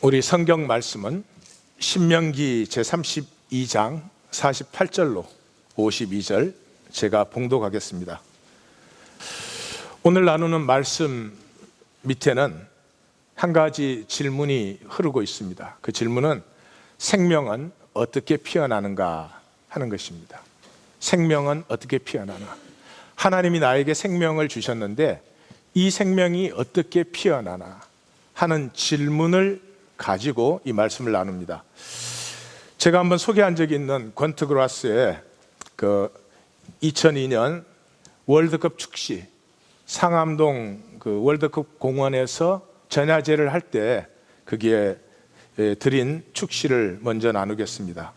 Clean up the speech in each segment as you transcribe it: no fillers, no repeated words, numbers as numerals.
우리 성경 말씀은 신명기 제32장 48절로 52절 제가 봉독하겠습니다. 오늘 나누는 말씀 밑에는 한 가지 질문이 흐르고 있습니다. 그 질문은 생명은 어떻게 피어나는가 하는 것입니다. 생명은 어떻게 피어나나? 하나님이 나에게 생명을 주셨는데 이 생명이 어떻게 피어나나 하는 질문을 가지고 이 말씀을 나눕니다. 제가 한번 소개한 적이 있는 권트그라스의 2002년 월드컵 축시, 상암동 월드컵 공원에서 전야제를 할 때 거기에 드린 축시를 먼저 나누겠습니다.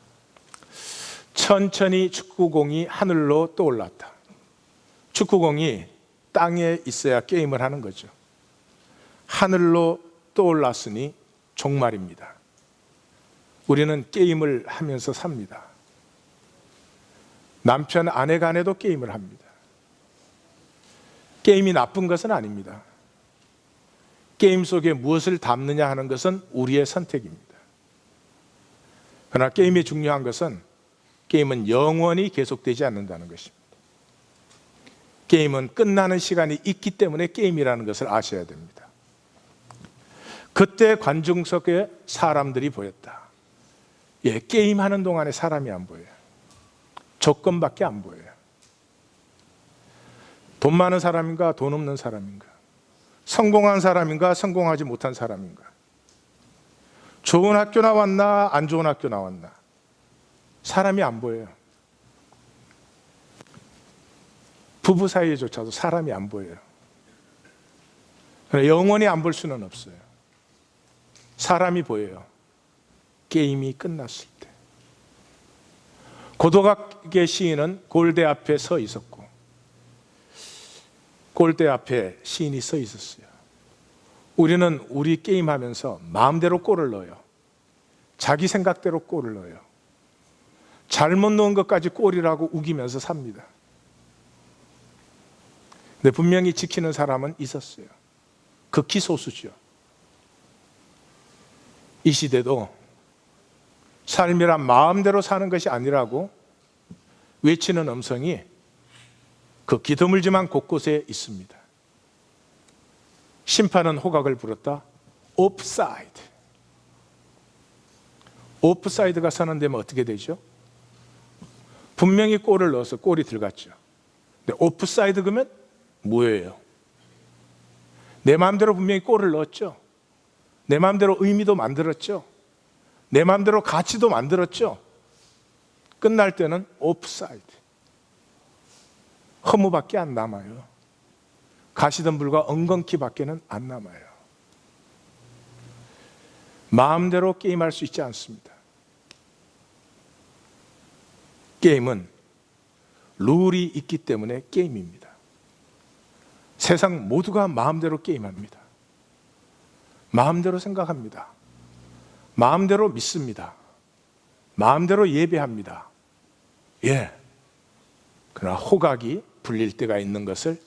천천히 축구공이 하늘로 떠올랐다. 축구공이 땅에 있어야 게임을 하는 거죠. 하늘로 떠올랐으니 종말입니다. 우리는 게임을 하면서 삽니다. 남편, 아내 간에도 게임을 합니다. 게임이 나쁜 것은 아닙니다. 게임 속에 무엇을 담느냐 하는 것은 우리의 선택입니다. 그러나 게임이 중요한 것은 게임은 영원히 계속되지 않는다는 것입니다. 게임은 끝나는 시간이 있기 때문에 게임이라는 것을 아셔야 됩니다. 그때 관중석에 사람들이 보였다. 게임하는 동안에 사람이 안 보여요. 조건밖에 안 보여요. 돈 많은 사람인가, 돈 없는 사람인가, 성공한 사람인가, 성공하지 못한 사람인가, 좋은 학교 나왔나, 안 좋은 학교 나왔나, 사람이 안 보여요. 부부 사이에조차도 사람이 안 보여요. 영원히 안 볼 수는 없어요. 사람이 보여요. 게임이 끝났을 때. 고도각의 시인은 골대 앞에 서 있었고, 골대 앞에 시인이 서 있었어요. 우리는 우리 게임하면서 마음대로 골을 넣어요. 자기 생각대로 골을 넣어요. 잘못 넣은 것까지 골이라고 우기면서 삽니다. 근데 분명히 지키는 사람은 있었어요. 극히 소수죠. 이 시대도 삶이란 마음대로 사는 것이 아니라고 외치는 음성이 그 기드물지만 곳곳에 있습니다. 심판은 호각을 불었다. 오프사이드. 오프사이드가 선언되면 어떻게 되죠? 분명히 골을 넣어서 골이 들어갔죠. 근데 오프사이드 그러면 뭐예요? 내 마음대로 분명히 골을 넣었죠. 내 마음대로 의미도 만들었죠. 내 마음대로 가치도 만들었죠. 끝날 때는 오프사이드. 허무밖에 안 남아요. 가시덤불과 엉겅퀴밖에는 안 남아요. 마음대로 게임할 수 있지 않습니다. 게임은 룰이 있기 때문에 게임입니다. 세상 모두가 마음대로 게임합니다. 마음대로 생각합니다. 마음대로 믿습니다. 마음대로 예배합니다. 그러나 호각이 불릴 때가 있는 것을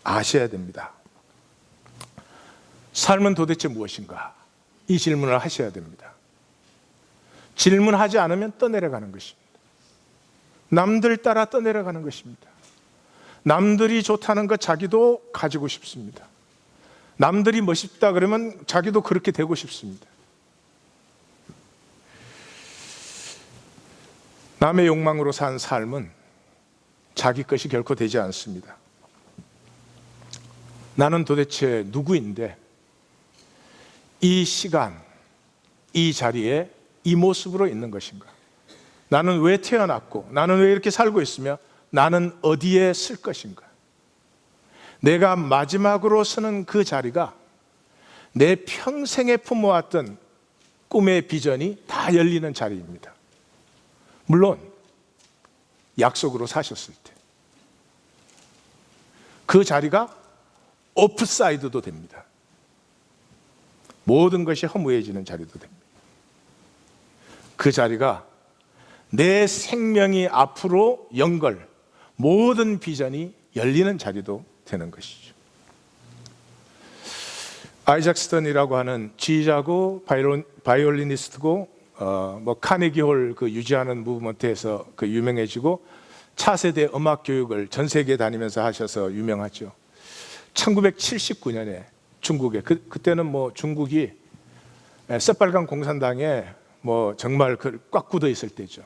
아셔야 됩니다. 삶은 도대체 무엇인가? 이 질문을 하셔야 됩니다. 질문하지 않으면 떠내려가는 것입니다. 남들 따라 떠내려가는 것입니다. 남들이 좋다는 것 자기도 가지고 싶습니다. 남들이 멋있다 그러면 자기도 그렇게 되고 싶습니다. 남의 욕망으로 산 삶은 자기 것이 결코 되지 않습니다. 나는 도대체 누구인데 이 시간, 이 자리에 이 모습으로 있는 것인가? 나는 왜 태어났고, 나는 왜 이렇게 살고 있으며, 나는 어디에 쓸 것인가? 내가 마지막으로 서는 그 자리가 내 평생에 품어왔던 꿈의 비전이 다 열리는 자리입니다. 물론 약속으로 사셨을 때 그 자리가 오프사이드도 됩니다. 모든 것이 허무해지는 자리도 됩니다. 그 자리가 내 생명이 앞으로 연걸, 모든 비전이 열리는 자리도 되는 것이죠. 아이작 스턴이라고 하는 지휘자고 바이올리니스트고 카네기홀 그 유지하는 무브먼트에서 그 유명해지고 차세대 음악 교육을 전 세계 다니면서 하셔서 유명하죠. 1979년에 중국에 그때는 뭐 중국이 새빨간 공산당에 뭐 정말 꽉 굳어 있을 때죠.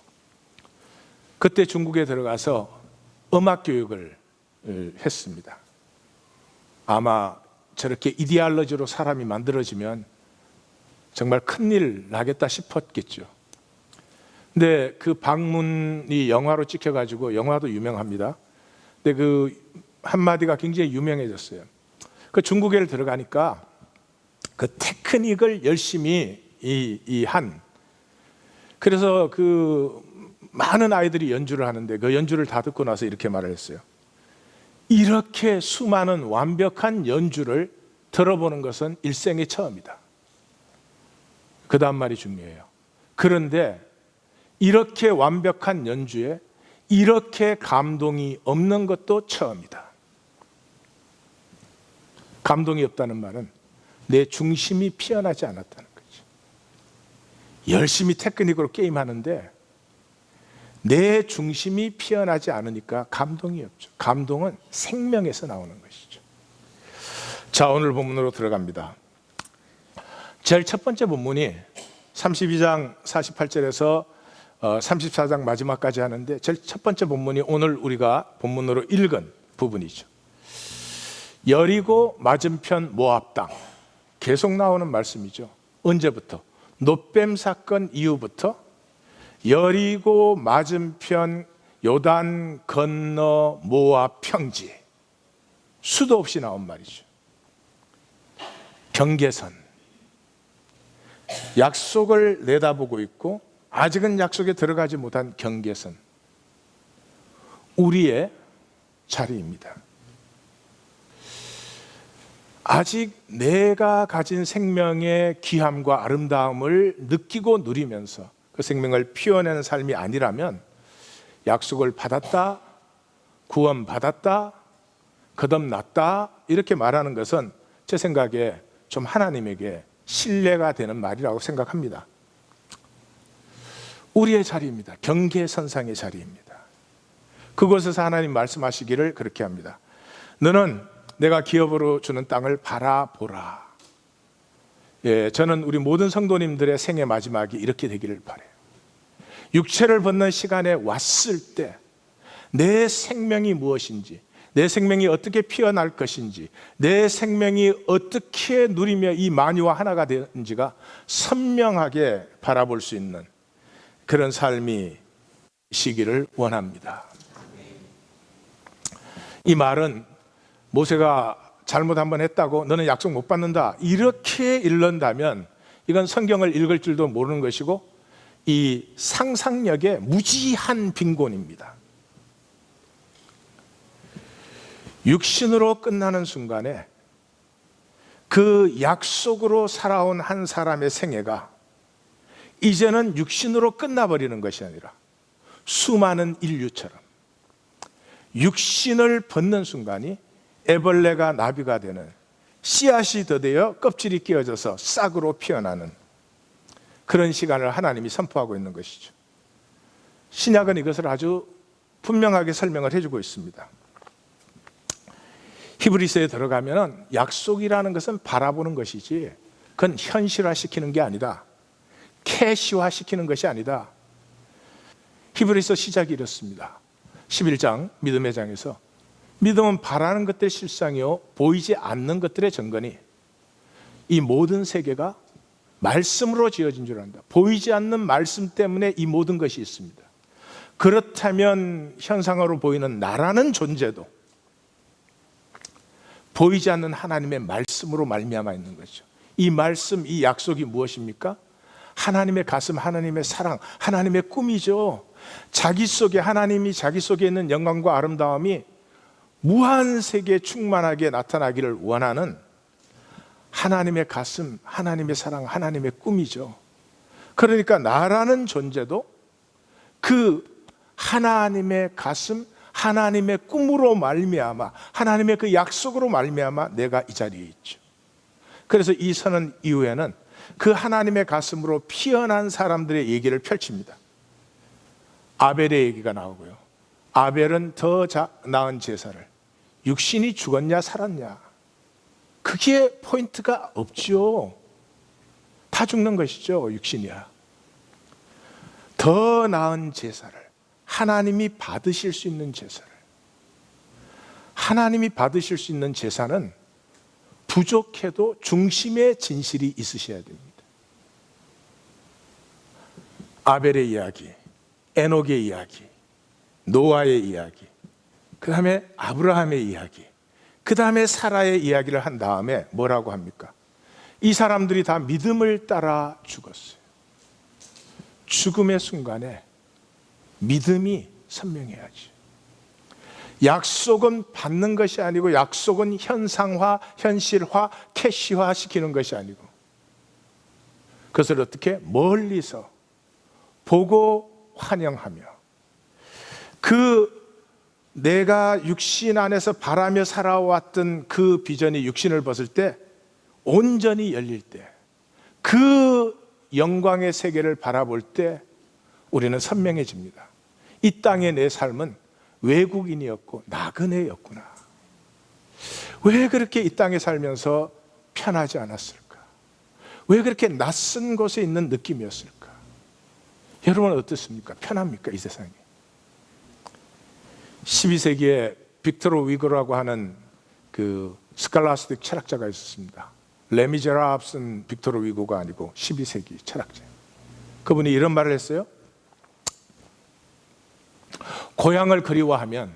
그때 중국에 들어가서 음악 교육을 했습니다. 아마 저렇게 이데올로지로 사람이 만들어지면 정말 큰일 나겠다 싶었겠죠. 근데 그 방문이 영화로 찍혀가지고 영화도 유명합니다. 근데 그 한마디가 굉장히 유명해졌어요. 그 중국에 들어가니까 그 테크닉을 열심히 그래서 그 많은 아이들이 연주를 하는데 그 연주를 다 듣고 나서 이렇게 말을 했어요. 이렇게 수많은 완벽한 연주를 들어보는 것은 일생의 처음이다. 그 다음 말이 중요해요. 그런데 이렇게 완벽한 연주에 이렇게 감동이 없는 것도 처음이다. 감동이 없다는 말은 내 중심이 피어나지 않았다는 거죠. 열심히 테크닉으로 게임하는데 내 중심이 피어나지 않으니까 감동이 없죠. 감동은 생명에서 나오는 것이죠. 자, 오늘 본문으로 들어갑니다. 제일 첫 번째 본문이 32장 48절에서 34장 마지막까지 하는데 제일 첫 번째 본문이 오늘 우리가 본문으로 읽은 부분이죠. 여리고 맞은편 모압 땅, 계속 나오는 말씀이죠. 언제부터? 놋뱀 사건 이후부터 여리고 맞은편 요단 건너 모압 평지, 수도 없이 나온 말이죠. 경계선, 약속을 내다보고 있고 아직은 약속에 들어가지 못한 경계선, 우리의 자리입니다. 아직 내가 가진 생명의 귀함과 아름다움을 느끼고 누리면서 그 생명을 피워내는 삶이 아니라면 약속을 받았다, 구원받았다, 거듭났다 이렇게 말하는 것은 제 생각에 좀 하나님에게 신뢰가 되는 말이라고 생각합니다. 우리의 자리입니다. 경계선상의 자리입니다. 그곳에서 하나님 말씀하시기를 그렇게 합니다. 너는 내가 기업으로 주는 땅을 바라보라. 저는 우리 모든 성도님들의 생애 마지막이 이렇게 되기를 바라요. 육체를 벗는 시간에 왔을 때 내 생명이 무엇인지, 내 생명이 어떻게 피어날 것인지, 내 생명이 어떻게 누리며 이 만유와 하나가 되는지가 선명하게 바라볼 수 있는 그런 삶이 시기를 원합니다. 이 말은 모세가 잘못 한번 했다고 너는 약속 못 받는다 이렇게 읽는다면 이건 성경을 읽을 줄도 모르는 것이고 이 상상력의 무지한 빈곤입니다. 육신으로 끝나는 순간에 그 약속으로 살아온 한 사람의 생애가 이제는 육신으로 끝나버리는 것이 아니라 수많은 인류처럼 육신을 벗는 순간이 애벌레가 나비가 되는, 씨앗이 돋되어 껍질이 끼어져서 싹으로 피어나는 그런 시간을 하나님이 선포하고 있는 것이죠. 신약은 이것을 아주 분명하게 설명을 해주고 있습니다. 히브리서에 들어가면 약속이라는 것은 바라보는 것이지 그건 현실화시키는 게 아니다, 캐시화시키는 것이 아니다. 히브리서 시작이 이렇습니다. 11장 믿음의 장에서 믿음은 바라는 것들의 실상이요 보이지 않는 것들의 증거니 이 모든 세계가 말씀으로 지어진 줄 안다. 보이지 않는 말씀 때문에 이 모든 것이 있습니다. 그렇다면 현상으로 보이는 나라는 존재도 보이지 않는 하나님의 말씀으로 말미암아 있는 거죠. 이 말씀, 이 약속이 무엇입니까? 하나님의 가슴, 하나님의 사랑, 하나님의 꿈이죠. 자기 속에, 하나님이 자기 속에 있는 영광과 아름다움이 무한 세계에 충만하게 나타나기를 원하는 하나님의 가슴, 하나님의 사랑, 하나님의 꿈이죠. 그러니까 나라는 존재도 그 하나님의 가슴, 하나님의 꿈으로 말미암아, 하나님의 그 약속으로 말미암아 내가 이 자리에 있죠. 그래서 이 선언 이후에는 그 하나님의 가슴으로 피어난 사람들의 얘기를 펼칩니다. 아벨의 얘기가 나오고요. 아벨은 더 나은 제사를, 육신이 죽었냐 살았냐, 그게 포인트가 없죠. 다 죽는 것이죠. 육신이야. 더 나은 제사를, 하나님이 받으실 수 있는 제사를, 하나님이 받으실 수 있는 제사는 부족해도 중심의 진실이 있으셔야 됩니다. 아벨의 이야기, 에녹의 이야기, 노아의 이야기, 그 다음에 아브라함의 이야기, 그 다음에 사라의 이야기를 한 다음에 뭐라고 합니까? 이 사람들이 다 믿음을 따라 죽었어요. 죽음의 순간에 믿음이 선명해야지. 약속은 받는 것이 아니고, 약속은 현상화, 현실화, 캐시화 시키는 것이 아니고, 그것을 어떻게 멀리서 보고 환영하며, 그 내가 육신 안에서 바라며 살아왔던 그 비전이 육신을 벗을 때, 온전히 열릴 때, 그 영광의 세계를 바라볼 때 우리는 선명해집니다. 이 땅의 내 삶은 외국인이었고 나그네였구나. 왜 그렇게 이 땅에 살면서 편하지 않았을까? 왜 그렇게 낯선 곳에 있는 느낌이었을까? 여러분은 어떻습니까? 편합니까? 이 세상이. 12세기에 빅토르 위고라고 하는 그 스칼라스틱 철학자가 있었습니다. 레미제라블 쓴 빅토르 위고가 아니고 12세기 철학자. 그분이 이런 말을 했어요. 고향을 그리워하면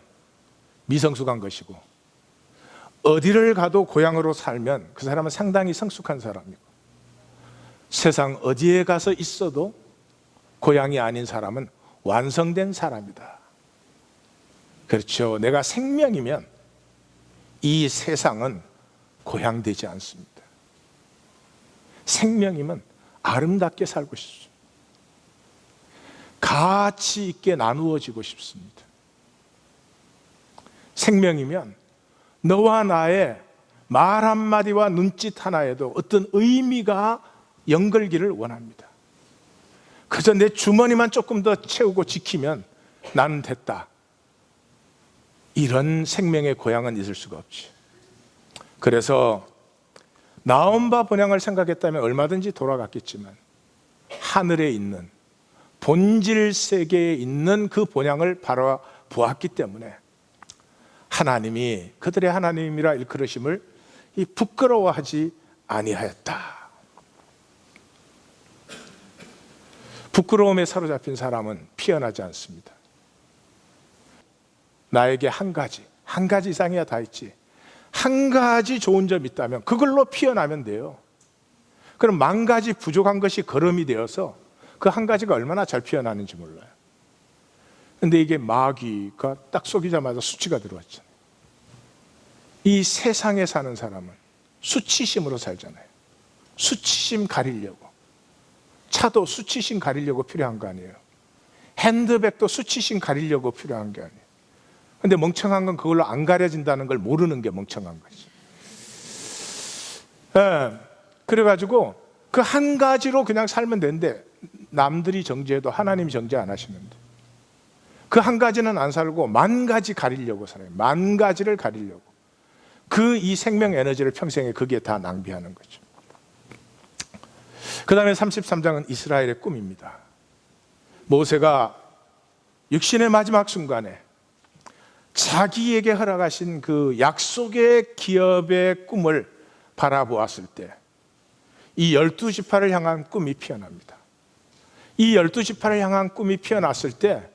미성숙한 것이고, 어디를 가도 고향으로 살면 그 사람은 상당히 성숙한 사람이고, 세상 어디에 가서 있어도 고향이 아닌 사람은 완성된 사람이다. 그렇죠. 내가 생명이면 이 세상은 고향되지 않습니다. 생명이면 아름답게 살고 싶습니다. 가치 있게 나누어지고 싶습니다. 생명이면 너와 나의 말 한마디와 눈짓 하나에도 어떤 의미가 연결기를 원합니다. 그저 내 주머니만 조금 더 채우고 지키면 나는 됐다. 이런 생명의 고향은 있을 수가 없지. 그래서 나온 바 본향을 생각했다면 얼마든지 돌아갔겠지만, 하늘에 있는 본질 세계에 있는 그 본향을 바라보았기 때문에 하나님이 그들의 하나님이라 일컬으심을 부끄러워하지 아니하였다. 부끄러움에 사로잡힌 사람은 피어나지 않습니다. 나에게 한 가지 이상이야 다 있지, 한 가지 좋은 점이 있다면 그걸로 피어나면 돼요. 그럼 만 가지 부족한 것이 거름이 되어서 그 한 가지가 얼마나 잘 피어나는지 몰라요. 근데 이게 마귀가 딱 속이자마자 수치가 들어왔잖아요. 이 세상에 사는 사람은 수치심으로 살잖아요. 수치심 가리려고. 차도 수치심 가리려고 필요한 거 아니에요. 핸드백도 수치심 가리려고 필요한 게 아니에요. 근데 멍청한 건 그걸로 안 가려진다는 걸 모르는 게 멍청한 거지. 그래가지고 그 한 가지로 그냥 살면 되는데, 남들이 정죄해도 하나님이 정죄 안 하시는데 그 한 가지는 안 살고 만 가지 가리려고 살아요. 만 가지를 가리려고. 그 이 생명 에너지를 평생에 거기에 다 낭비하는 거죠. 그 다음에 33장은 이스라엘의 꿈입니다. 모세가 육신의 마지막 순간에 자기에게 허락하신 그 약속의 기업의 꿈을 바라보았을 때, 이 12지파를 향한 꿈이 피어납니다. 이 12지파를 향한 꿈이 피어났을 때,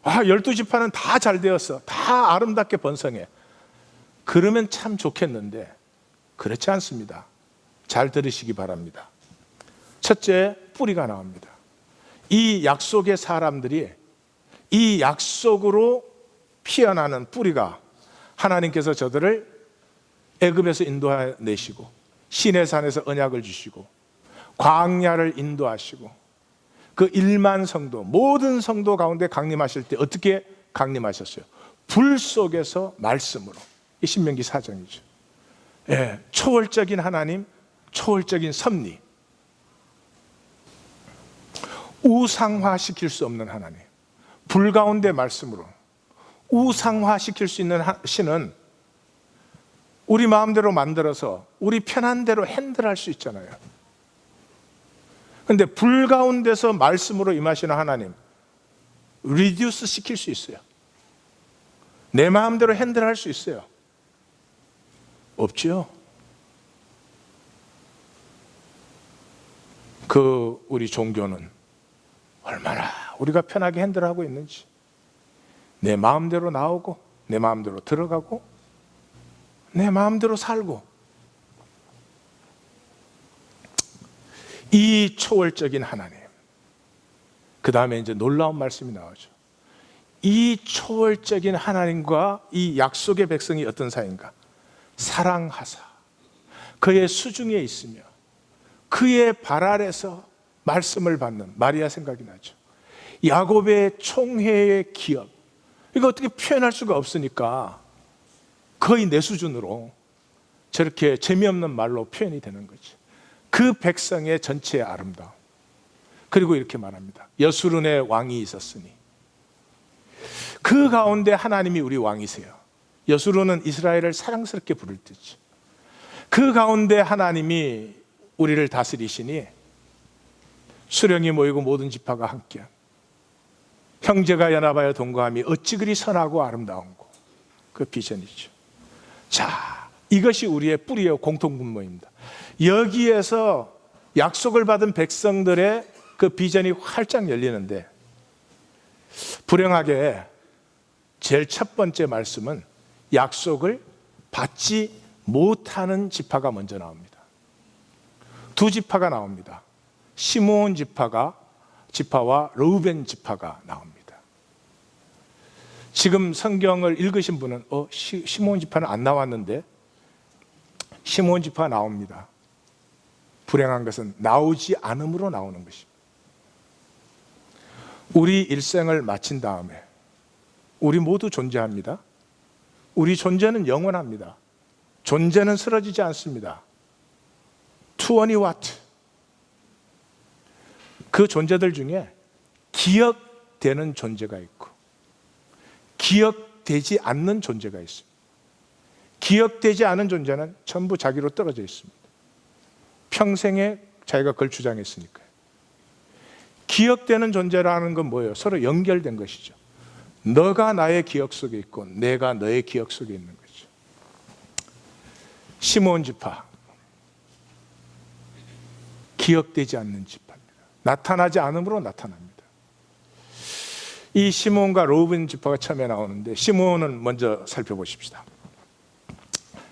12지파는 다 잘 되었어, 다 아름답게 번성해, 그러면 참 좋겠는데 그렇지 않습니다. 잘 들으시기 바랍니다. 첫째, 뿌리가 나옵니다. 이 약속의 사람들이 이 약속으로 피어나는 뿌리가, 하나님께서 저들을 애굽에서 인도해내시고 시내산에서 언약을 주시고 광야를 인도하시고 그 1만 성도, 모든 성도 가운데 강림하실 때 어떻게 강림하셨어요? 불 속에서 말씀으로. 이 신명기 4장이죠. 초월적인 하나님, 초월적인 섭리, 우상화시킬 수 없는 하나님, 불 가운데 말씀으로 우상화시킬 수 있는 신은 우리 마음대로 만들어서 우리 편한 대로 핸들할 수 있잖아요. 그런데 불 가운데서 말씀으로 임하시는 하나님, 리듀스 시킬 수 있어요. 내 마음대로 핸들할 수 있어요. 없지요. 우리 종교는 얼마나 우리가 편하게 핸들하고 있는지, 내 마음대로 나오고 내 마음대로 들어가고 내 마음대로 살고, 이 초월적인 하나님, 그 다음에 이제 놀라운 말씀이 나오죠. 이 초월적인 하나님과 이 약속의 백성이 어떤 사이인가? 사랑하사 그의 수중에 있으며 그의 발 아래서 말씀을 받는 마리아 생각이 나죠. 야곱의 총회의 기억, 이거 어떻게 표현할 수가 없으니까 거의 내 수준으로 저렇게 재미없는 말로 표현이 되는 거죠. 그 백성의 전체의 아름다움. 그리고 이렇게 말합니다. 여수론의 왕이 있었으니, 그 가운데 하나님이 우리 왕이세요. 여수론은 이스라엘을 사랑스럽게 부를 뜻이죠. 그 가운데 하나님이 우리를 다스리시니 수령이 모이고 모든 지파가 함께한, 형제가 연합하여 동거함이 어찌 그리 선하고 아름다운고, 그 비전이죠. 자, 이것이 우리의 뿌리의 공통분모입니다. 여기에서 약속을 받은 백성들의 그 비전이 활짝 열리는데, 불행하게 제일 첫 번째 말씀은 약속을 받지 못하는 지파가 먼저 나옵니다. 두 지파가 나옵니다. 시므온 지파와 르우벤 지파가 나옵니다. 지금 성경을 읽으신 분은 시므온 지파는 안 나왔는데, 시므온 지파가 나옵니다. 불행한 것은 나오지 않음으로 나오는 것입니다. 우리 일생을 마친 다음에 우리 모두 존재합니다. 우리 존재는 영원합니다. 존재는 쓰러지지 않습니다. 20와트. 그 존재들 중에 기억되는 존재가 있고 기억되지 않는 존재가 있습니다. 기억되지 않은 존재는 전부 자기로 떨어져 있습니다. 평생에 자기가 그걸 주장했으니까요. 기억되는 존재라는 건 뭐예요? 서로 연결된 것이죠. 너가 나의 기억 속에 있고 내가 너의 기억 속에 있는 거죠. 시므온 지파, 기억되지 않는 지파입니다. 나타나지 않음으로 나타납니다. 이 시므온과 르우벤 지파가 처음에 나오는데, 시므온은 먼저 살펴보십시다.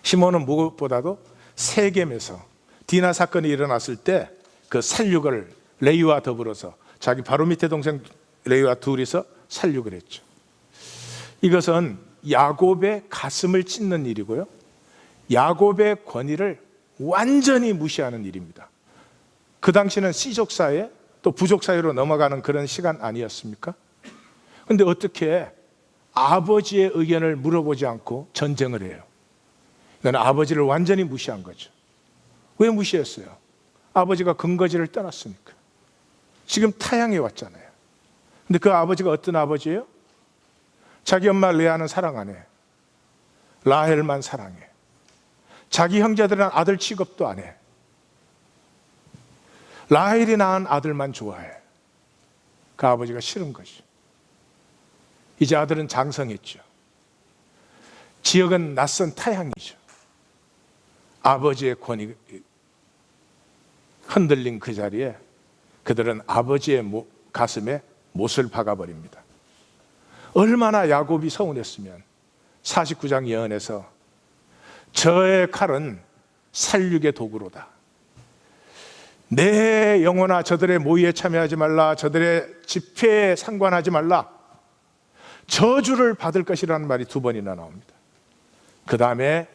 시므온은 무엇보다도 세겜에서 디나 사건이 일어났을 때 그 살육을 레위와 더불어서 자기 바로 밑에 동생 레위와 둘이서 살육을 했죠. 이것은 야곱의 가슴을 찢는 일이고요, 야곱의 권위를 완전히 무시하는 일입니다. 그 당시는 씨족 사회 또 부족 사회로 넘어가는 그런 시간 아니었습니까? 그런데 어떻게 아버지의 의견을 물어보지 않고 전쟁을 해요? 이건 아버지를 완전히 무시한 거죠. 왜 무시했어요? 아버지가 근거지를 떠났으니까. 지금 타향에 왔잖아요. 근데 그 아버지가 어떤 아버지예요? 자기 엄마 레아는 사랑 안 해. 라헬만 사랑해. 자기 형제들은 아들 취급도 안 해. 라헬이 낳은 아들만 좋아해. 그 아버지가 싫은 거죠. 이제 아들은 장성했죠. 지역은 낯선 타향이죠. 아버지의 권위 흔들린 그 자리에 그들은 아버지의 가슴에 못을 박아버립니다. 얼마나 야곱이 서운했으면 49장 예언에서 저의 칼은 살육의 도구로다. 내 영혼아 저들의 모의에 참여하지 말라. 저들의 집회에 상관하지 말라. 저주를 받을 것이라는 말이 2번이나 나옵니다. 그 다음에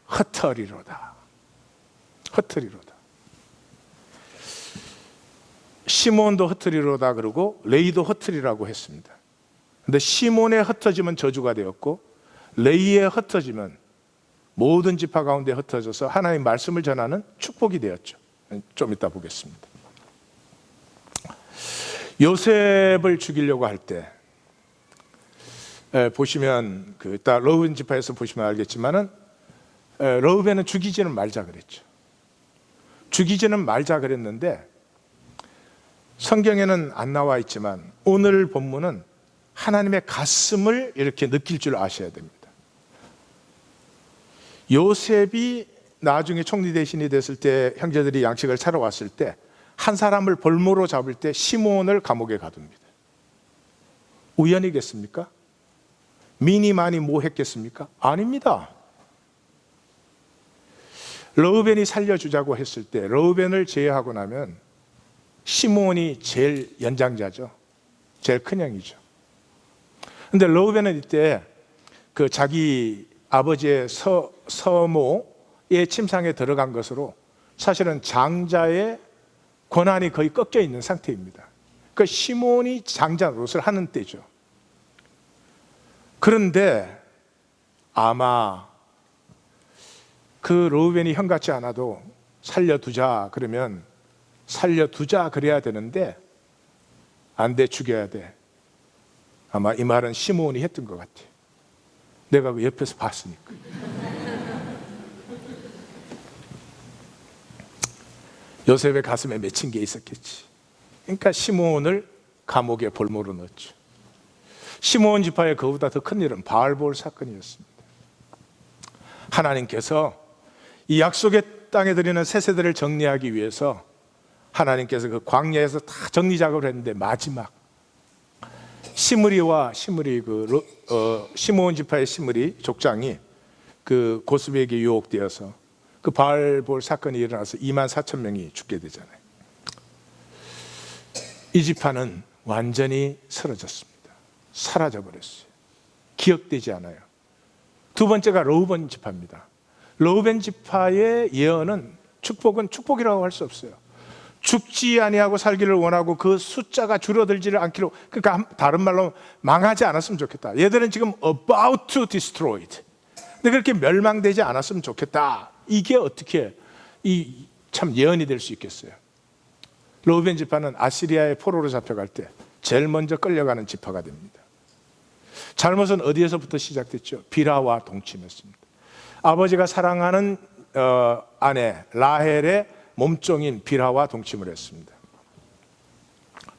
흩어리로다. 흩어리로다. 시몬도 흩어리로다 그러고 레이도 흩어리라고 했습니다. 근데 시몬의 흩어짐은 저주가 되었고 레이의 흩어짐은 모든 지파 가운데 흩어져서 하나님의 말씀을 전하는 축복이 되었죠. 좀 이따 보겠습니다. 요셉을 죽이려고 할 때 보시면 이따 러우벤 지파에서 보시면 알겠지만은 러우벤은 죽이지는 말자 그랬죠. 죽이지는 말자 그랬는데 성경에는 안 나와 있지만 오늘 본문은 하나님의 가슴을 이렇게 느낄 줄 아셔야 됩니다. 요셉이 나중에 총리 대신이 됐을 때 형제들이 양식을 차러 왔을 때 한 사람을 볼모로 잡을 때 시므온을 감옥에 가둡니다. 우연이겠습니까? 미니 많이 뭐 했겠습니까? 아닙니다. 러우벤이 살려주자고 했을 때 러우벤을 제외하고 나면 시므온이 제일 연장자죠. 제일 큰형이죠. 근데 러우벤은 이때 그 자기 아버지의 서모의 침상에 들어간 것으로 사실은 장자의 권한이 거의 꺾여 있는 상태입니다. 그 시므온이 장자 노릇을 하는 때죠. 그런데 아마 그 러우벤이 형 같지 않아도 살려두자 그러면 살려두자 그래야 되는데 안 돼, 죽여야 돼. 아마 이 말은 시므온이 했던 것 같아요. 내가 그 옆에서 봤으니까. 요셉의 가슴에 맺힌 게 있었겠지. 그러니까 시므온을 감옥에 볼모로 넣었죠. 시므온 지파의 그보다 더 큰 일은 바알볼 사건이었습니다. 하나님께서 이 약속의 땅에 들이는 새 세대를 정리하기 위해서 하나님께서 그 광야에서 다 정리 작업을 했는데 마지막 시므리와 시므온 지파의 시므리 족장이 그 고스비에게 유혹되어서 그 바알볼 사건이 일어나서 24,000명이 죽게 되잖아요. 이 지파는 완전히 쓰러졌습니다. 사라져버렸어요. 기억되지 않아요. 두 번째가 러우벤 지파입니다. 러우벤 지파의 예언은 축복은 축복이라고 할 수 없어요. 죽지 아니하고 살기를 원하고 그 숫자가 줄어들지를 않기로, 그러니까 다른 말로 망하지 않았으면 좋겠다. 얘들은 지금 about to destroyed. 근데 그렇게 멸망되지 않았으면 좋겠다. 이게 어떻게 참 예언이 될 수 있겠어요? 러우벤 지파는 아시리아의 포로로 잡혀갈 때 제일 먼저 끌려가는 지파가 됩니다. 잘못은 어디에서부터 시작됐죠? 비라와 동침했습니다. 아버지가 사랑하는 아내 라헬의 몸종인 비라와 동침을 했습니다.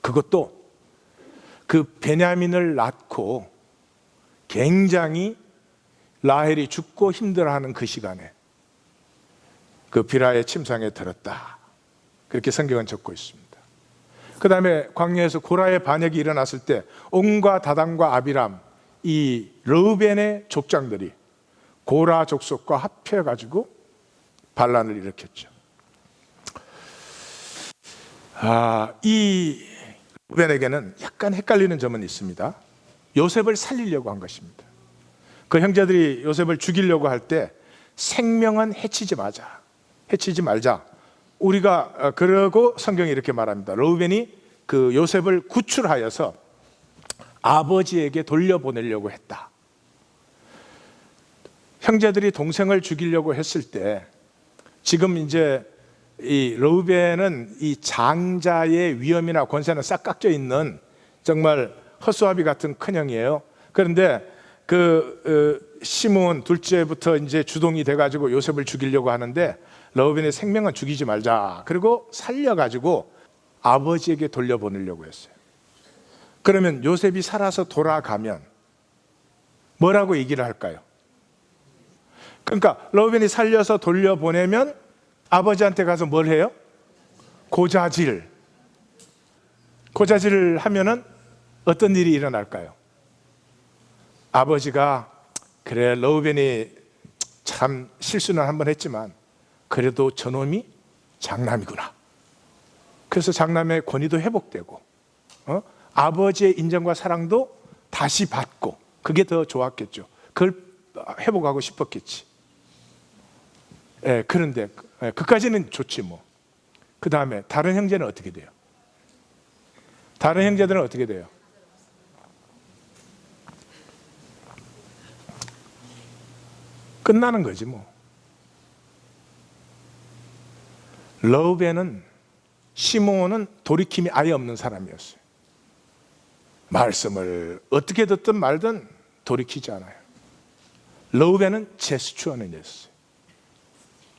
그것도 그 베냐민을 낳고 굉장히 라헬이 죽고 힘들어하는 그 시간에 그 비라의 침상에 들었다. 그렇게 성경은 적고 있습니다. 그 다음에 광야에서 고라의 반역이 일어났을 때 온과 다단과 아비람, 이 러우벤의 족장들이 고라 족속과 합해가지고 반란을 일으켰죠. 이 러우벤에게는 약간 헷갈리는 점은 있습니다. 요셉을 살리려고 한 것입니다. 그 형제들이 요셉을 죽이려고 할 때 생명은 해치지 말자. 우리가 그러고 성경이 이렇게 말합니다. 러우벤이 그 요셉을 구출하여서 아버지에게 돌려보내려고 했다. 형제들이 동생을 죽이려고 했을 때 지금 이제 이 러우벤은 이 장자의 위엄이나 권세는 싹 깎여 있는 정말 허수아비 같은 큰형이에요. 그런데 그 시므온 둘째부터 이제 주동이 돼가지고 요셉을 죽이려고 하는데 러우벤의 생명은 죽이지 말자. 그리고 살려가지고 아버지에게 돌려보내려고 했어요. 그러면 요셉이 살아서 돌아가면 뭐라고 얘기를 할까요? 그러니까 러우벤이 살려서 돌려보내면 아버지한테 가서 뭘 해요? 고자질을 하면은 어떤 일이 일어날까요? 아버지가 그래 러우벤이 참 실수는 한번 했지만 그래도 저놈이 장남이구나. 그래서 장남의 권위도 회복되고 아버지의 인정과 사랑도 다시 받고 그게 더 좋았겠죠. 그걸 회복하고 싶었겠지. 그런데 그까지는 좋지 뭐. 그 다음에 다른 형제는 어떻게 돼요? 다른 형제들은 어떻게 돼요? 끝나는 거지 뭐. 러브에는 시므온은 돌이킴이 아예 없는 사람이었어요. 말씀을 어떻게 듣든 말든 돌이키지 않아요. 러브에는 제스처는 있었어요.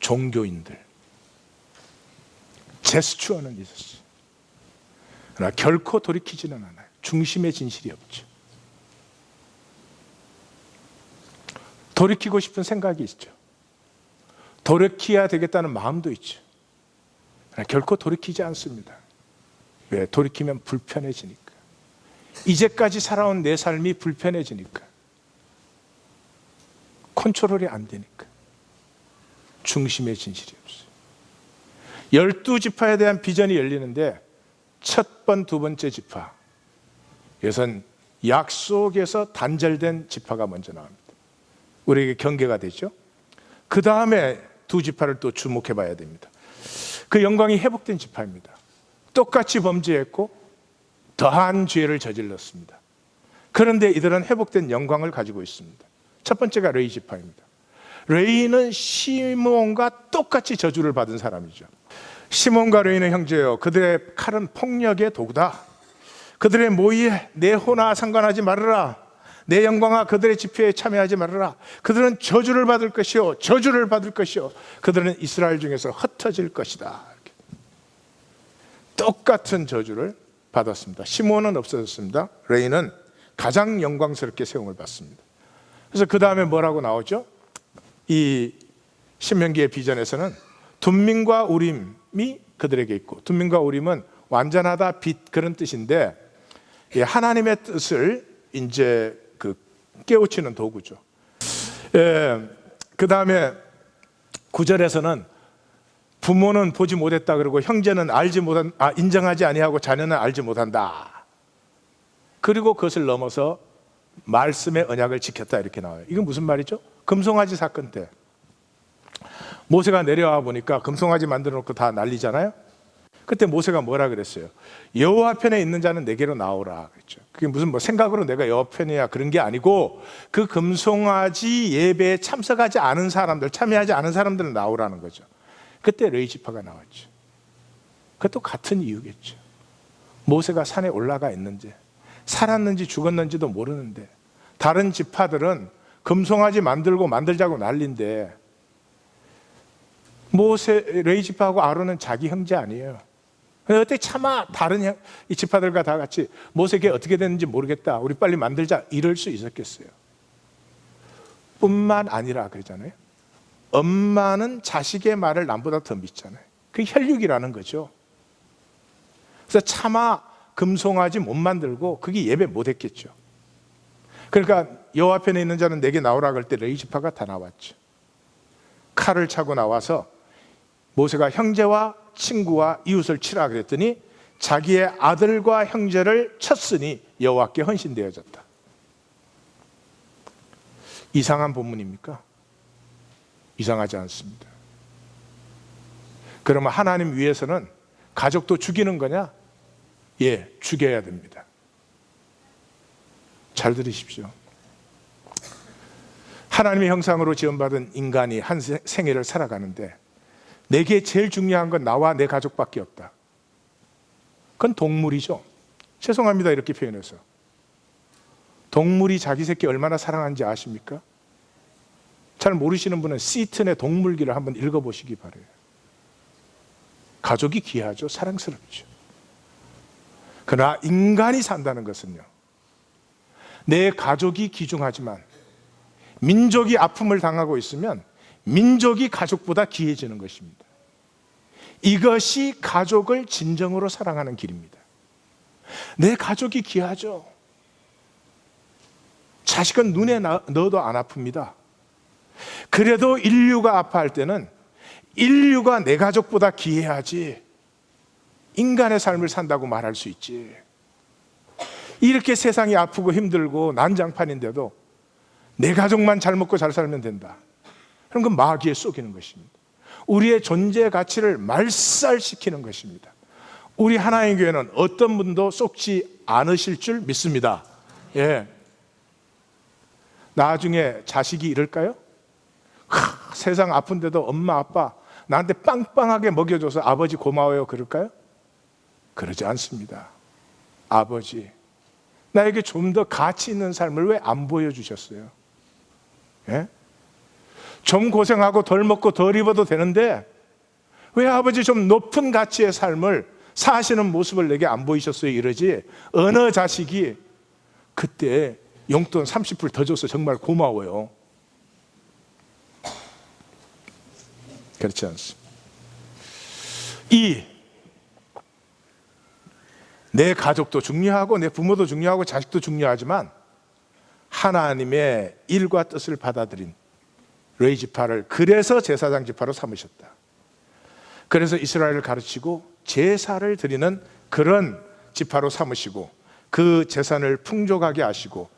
종교인들 제스처는 있었어요. 그러나 결코 돌이키지는 않아요. 중심의 진실이 없죠. 돌이키고 싶은 생각이 있죠. 돌이켜야 되겠다는 마음도 있죠. 그러나 결코 돌이키지 않습니다. 왜? 돌이키면 불편해지니까. 이제까지 살아온 내 삶이 불편해지니까. 컨트롤이 안 되니까. 중심의 진실이 없어요. 12지파에 대한 비전이 열리는데 첫 번, 두 번째 지파, 이것은 약속에서 단절된 지파가 먼저 나옵니다. 우리에게 경계가 되죠. 그 다음에 두 지파를 또 주목해 봐야 됩니다. 그 영광이 회복된 지파입니다. 똑같이 범죄했고 더한 죄를 저질렀습니다. 그런데 이들은 회복된 영광을 가지고 있습니다. 첫 번째가 레위 지파입니다. 레위는 시므온과 똑같이 저주를 받은 사람이죠. 시므온과 레위는 형제요, 그들의 칼은 폭력의 도구다. 그들의 모의에 내 호나 상관하지 말아라. 내 영광아 그들의 집회에 참여하지 말아라. 그들은 저주를 받을 것이요, 저주를 받을 것이요, 그들은 이스라엘 중에서 흩어질 것이다. 이렇게. 똑같은 저주를 받았습니다. 시므온은 없어졌습니다. 레위는 가장 영광스럽게 세움을 받습니다. 그래서 그 다음에 뭐라고 나오죠? 이 신명기의 비전에서는 둠민과 우림이 그들에게 있고, 둠민과 우림은 완전하다, 빛, 그런 뜻인데 하나님의 뜻을 이제 깨우치는 도구죠. 그 다음에 9절에서는 부모는 보지 못했다 그러고 형제는 인정하지 아니하고 자녀는 알지 못한다. 그리고 그것을 넘어서 말씀의 언약을 지켰다 이렇게 나와요. 이건 무슨 말이죠? 금송아지 사건 때 모세가 내려와 보니까 금송아지 만들어 놓고 다 난리잖아요. 그때 모세가 뭐라 그랬어요? 여호와 편에 있는 자는 내게로 나오라 그랬죠. 그게 무슨 생각으로 내가 여호와 편이야 그런 게 아니고, 그 금송아지 예배에 참석하지 않은 사람들, 참여하지 않은 사람들은 나오라는 거죠. 그때 레위 지파가 나왔죠. 그것도 같은 이유겠죠. 모세가 산에 올라가 있는지 살았는지 죽었는지도 모르는데 다른 지파들은 금송아지 만들자고 난리인데 레위 지파하고 아론은 자기 형제 아니에요. 어떻게 차마 다른 이 지파들과 다 같이 모세에게 어떻게 됐는지 모르겠다, 우리 빨리 만들자, 이럴 수 있었겠어요? 뿐만 아니라 그러잖아요. 엄마는 자식의 말을 남보다 더 믿잖아요. 그게 혈육이라는 거죠. 그래서 차마 금송아지 못 만들고 그게 예배 못 했겠죠. 그러니까 여호와 편에 있는 자는 내게 나오라 그럴 때 레위 지파가 다 나왔죠. 칼을 차고 나와서 모세가 형제와 친구와 이웃을 치라 그랬더니 자기의 아들과 형제를 쳤으니 여호와께 헌신되어졌다. 이상한 본문입니까? 이상하지 않습니다. 그러면 하나님 위해서는 가족도 죽이는 거냐? 예, 죽여야 됩니다. 잘 들으십시오. 하나님의 형상으로 지음받은 인간이 한 생애를 살아가는데 내게 제일 중요한 건 나와 내 가족밖에 없다. 그건 동물이죠. 죄송합니다 이렇게 표현해서. 동물이 자기 새끼 얼마나 사랑하는지 아십니까? 잘 모르시는 분은 시튼의 동물기를 한번 읽어보시기 바래요. 가족이 귀하죠. 사랑스럽죠. 그러나 인간이 산다는 것은요, 내 가족이 귀중하지만 민족이 아픔을 당하고 있으면 민족이 가족보다 귀해지는 것입니다. 이것이 가족을 진정으로 사랑하는 길입니다. 내 가족이 귀하죠. 자식은 눈에 넣어도 안 아픕니다. 그래도 인류가 아파할 때는 인류가 내 가족보다 귀해야지 인간의 삶을 산다고 말할 수 있지. 이렇게 세상이 아프고 힘들고 난장판인데도 내 가족만 잘 먹고 잘 살면 된다. 그럼 그 마귀에 속이는 것입니다. 우리의 존재 가치를 말살시키는 것입니다. 우리 하나님 교회는 어떤 분도 속지 않으실 줄 믿습니다. 예. 나중에 자식이 이럴까요? 세상 아픈데도 엄마 아빠 나한테 빵빵하게 먹여줘서 아버지 고마워요 그럴까요? 그러지 않습니다. 아버지, 나에게 좀 더 가치 있는 삶을 왜 안 보여주셨어요? 예? 좀 고생하고 덜 먹고 덜 입어도 되는데 왜 아버지 좀 높은 가치의 삶을 사시는 모습을 내게 안 보이셨어요? 이러지. 어느 자식이 그때 용돈 30불 더 줘서 정말 고마워요. 그렇지 않습니다. 내 가족도 중요하고 내 부모도 중요하고 자식도 중요하지만 하나님의 일과 뜻을 받아들인 레위 지파를 그래서 제사장 지파로 삼으셨다. 그래서 이스라엘을 가르치고 제사를 드리는 그런 지파로 삼으시고 그 재산을 풍족하게 하시고,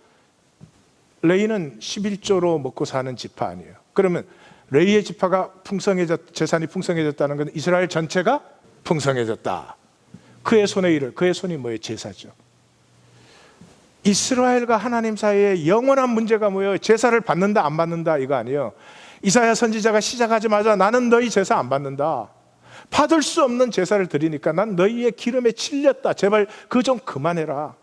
레위는 11조로 먹고 사는 지파 아니에요. 그러면 레위의 지파가 재산이 풍성해졌다는 건 이스라엘 전체가 풍성해졌다. 그의 손의 일을, 그의 손이 뭐예요? 제사죠. 이스라엘과 하나님 사이에 영원한 문제가 뭐예요? 제사를 받는다 안 받는다 이거 아니에요. 이사야 선지자가 시작하자마자 나는 너희 제사 안 받는다. 받을 수 없는 제사를 드리니까 난 너희의 기름에 찔렸다. 제발 그거 좀 그만해라.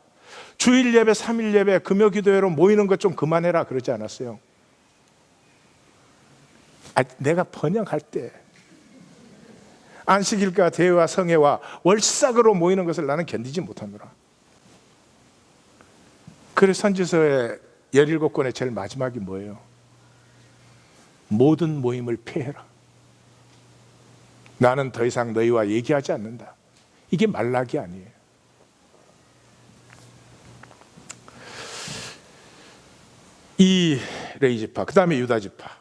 주일 예배, 3일 예배, 금요 기도회로 모이는 것 좀 그만해라 그러지 않았어요? 내가 번역할 때 안식일과 대회와 성회와 월삭으로 모이는 것을 나는 견디지 못하노라. 그래서 선지서의 17권의 제일 마지막이 뭐예요? 모든 모임을 폐해라. 나는 더 이상 너희와 얘기하지 않는다. 이게 말라기 아니에요. 이 레위 지파, 그 다음에 유다 지파.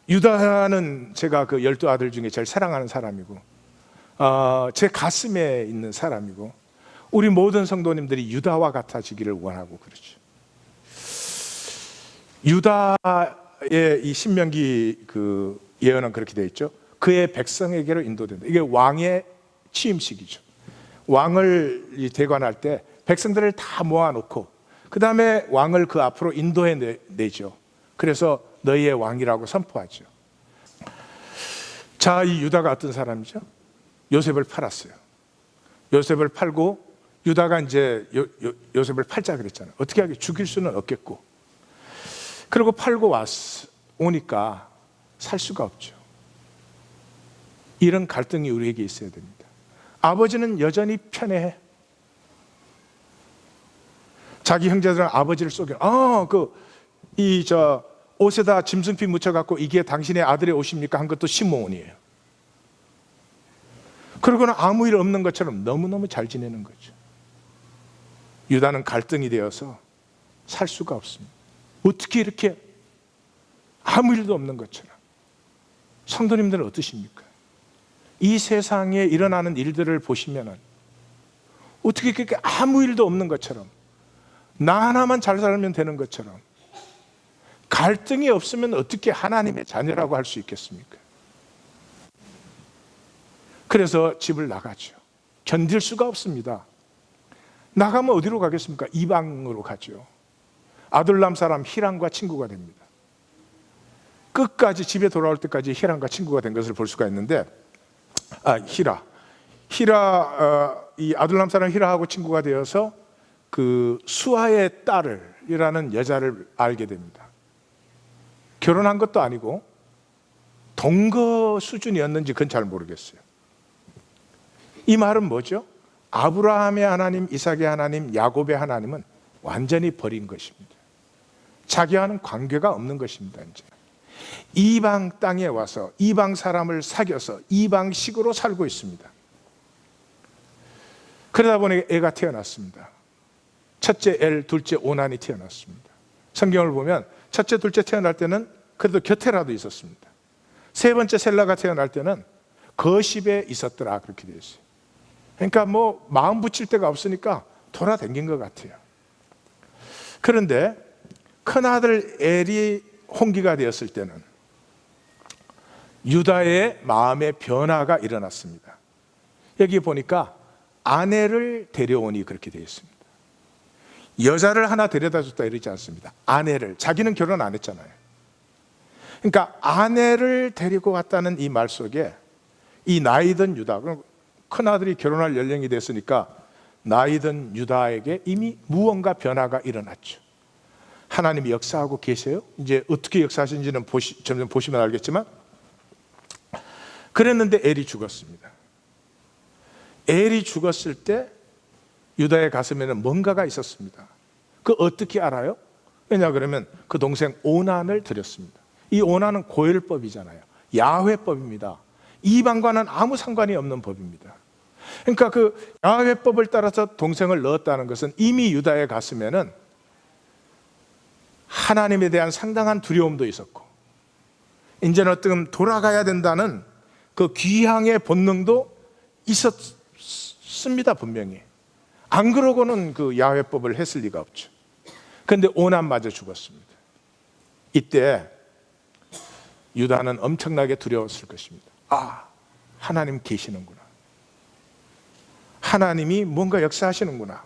유다는 제가 그 12아들 중에 제일 사랑하는 사람이고 제 가슴에 있는 사람이고, 우리 모든 성도님들이 유다와 같아지기를 원하고 그렇죠. 유다의 이 신명기 그 예언은 그렇게 되어 있죠. 그의 백성에게로 인도된다. 이게 왕의 취임식이죠. 왕을 대관할 때 백성들을 다 모아놓고 그 다음에 왕을 그 앞으로 인도해 내죠. 그래서 너희의 왕이라고 선포하죠. 자, 이 유다가 어떤 사람이죠? 요셉을 팔았어요. 요셉을 팔고, 유다가 이제 요셉을 팔자 그랬잖아요. 어떻게 하게, 죽일 수는 없겠고. 그리고 팔고 오니까 살 수가 없죠. 이런 갈등이 우리에게 있어야 됩니다. 아버지는 여전히 편애해. 자기 형제들은 아버지를 속여. 옷에다 짐승피 묻혀갖고 이게 당신의 아들의 옷입니까? 한 것도 시므온이에요. 그러고는 아무 일 없는 것처럼 너무너무 잘 지내는 거죠. 유다는 갈등이 되어서 살 수가 없습니다. 어떻게 이렇게 아무 일도 없는 것처럼. 성도님들은 어떠십니까? 이 세상에 일어나는 일들을 보시면 어떻게 그렇게 아무 일도 없는 것처럼, 나 하나만 잘 살면 되는 것처럼, 갈등이 없으면 어떻게 하나님의 자녀라고 할 수 있겠습니까? 그래서 집을 나가죠. 견딜 수가 없습니다. 나가면 어디로 가겠습니까? 이방으로 가죠. 아둘람 사람 히람과 친구가 됩니다. 끝까지 집에 돌아올 때까지 히람과 친구가 된 것을 볼 수가 있는데, 이 아둘람 사람 히라하고 친구가 되어서 그 수아의 딸이라는 여자를 알게 됩니다. 결혼한 것도 아니고 동거 수준이었는지 그건 잘 모르겠어요. 이 말은 뭐죠? 아브라함의 하나님, 이삭의 하나님, 야곱의 하나님은 완전히 버린 것입니다. 자기와는 관계가 없는 것입니다. 이제 이방 땅에 와서 이방 사람을 사귀어서 이방식으로 살고 있습니다. 그러다 보니 애가 태어났습니다. 첫째 엘, 둘째 오난이 태어났습니다. 성경을 보면 첫째, 둘째 태어날 때는 그래도 곁에라도 있었습니다. 세 번째 셀라가 태어날 때는 거십에 있었더라 그렇게 되어 있어요. 그러니까 뭐 마음 붙일 데가 없으니까 돌아다닌 것 같아요. 그런데 큰아들 엘이 홍기가 되었을 때는 유다의 마음의 변화가 일어났습니다. 여기 보니까 아내를 데려오니 그렇게 되어 있습니다. 여자를 하나 데려다 줬다 이러지 않습니다. 아내를, 자기는 결혼 안 했잖아요. 그러니까 아내를 데리고 왔다는 이 말 속에 이 나이든 유다, 큰아들이 결혼할 연령이 됐으니까 나이든 유다에게 이미 무언가 변화가 일어났죠. 하나님이 역사하고 계세요. 이제 어떻게 역사하시는지는 점점 보시면 알겠지만, 그랬는데 엘이 죽었습니다. 엘이 죽었을 때 유다의 가슴에는 뭔가가 있었습니다. 그 어떻게 알아요? 왜냐 그러면 그 동생 오난을 드렸습니다. 이 오난은 고혈법이잖아요. 야훼법입니다. 이방과는 아무 상관이 없는 법입니다. 그러니까 그 야훼법을 따라서 동생을 넣었다는 것은 이미 유다의 가슴에는 하나님에 대한 상당한 두려움도 있었고, 이제는 어떻게 돌아가야 된다는 그 귀향의 본능도 있었습니다. 분명히. 안 그러고는 그 야훼법을 했을 리가 없죠. 그런데 오난마저 죽었습니다. 이때 유다는 엄청나게 두려웠을 것입니다. 아, 하나님 계시는구나. 하나님이 뭔가 역사하시는구나.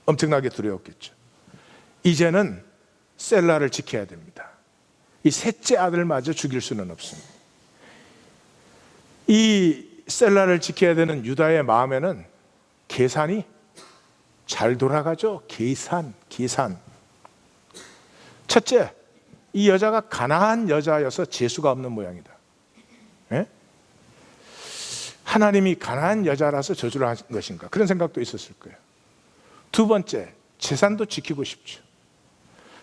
엄청나게 두려웠겠죠. 이제는 셀라를 지켜야 됩니다. 이 셋째 아들마저 죽일 수는 없습니다. 이 셀라를 지켜야 되는 유다의 마음에는 계산이 잘 돌아가죠. 계산. 첫째, 이 여자가 가난한 여자여서 재수가 없는 모양이다. 예? 하나님이 가난한 여자라서 저주를 한 것인가, 그런 생각도 있었을 거예요. 두 번째, 재산도 지키고 싶죠.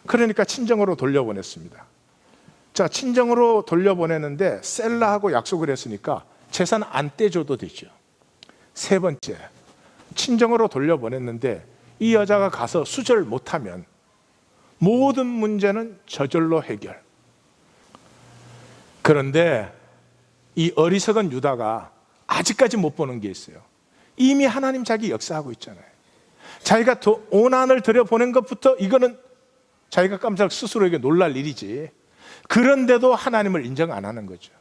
그러니까 친정으로 돌려보냈습니다. 자, 친정으로 돌려보내는데 셀라하고 약속을 했으니까 재산 안 떼줘도 되죠. 세 번째, 친정으로 돌려보냈는데 이 여자가 가서 수절 못하면 모든 문제는 저절로 해결. 그런데 이 어리석은 유다가 아직까지 못 보는 게 있어요. 이미 하나님 자기 역사하고 있잖아요. 자기가 오난을 들여보낸 것부터 이거는 자기가 깜짝 스스로에게 놀랄 일이지. 그런데도 하나님을 인정 안 하는 거죠.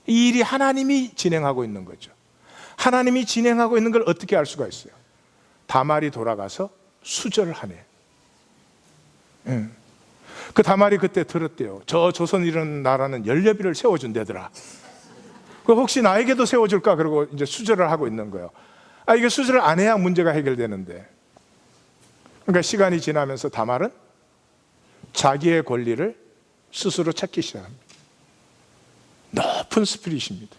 이 일이 하나님이 진행하고 있는 거죠. 하나님이 진행하고 있는 걸 어떻게 알 수가 있어요? 다말이 돌아가서 수절을 하네. 그 다말이 그때 들었대요. 저 조선 이런 나라는 연료비를 세워준대더라. 그 혹시 나에게도 세워줄까? 그러고 이제 수절을 하고 있는 거예요. 아, 이게 수절을 안 해야 문제가 해결되는데. 그러니까 시간이 지나면서 다말은 자기의 권리를 스스로 찾기 시작합니다. 높은 스피릿입니다.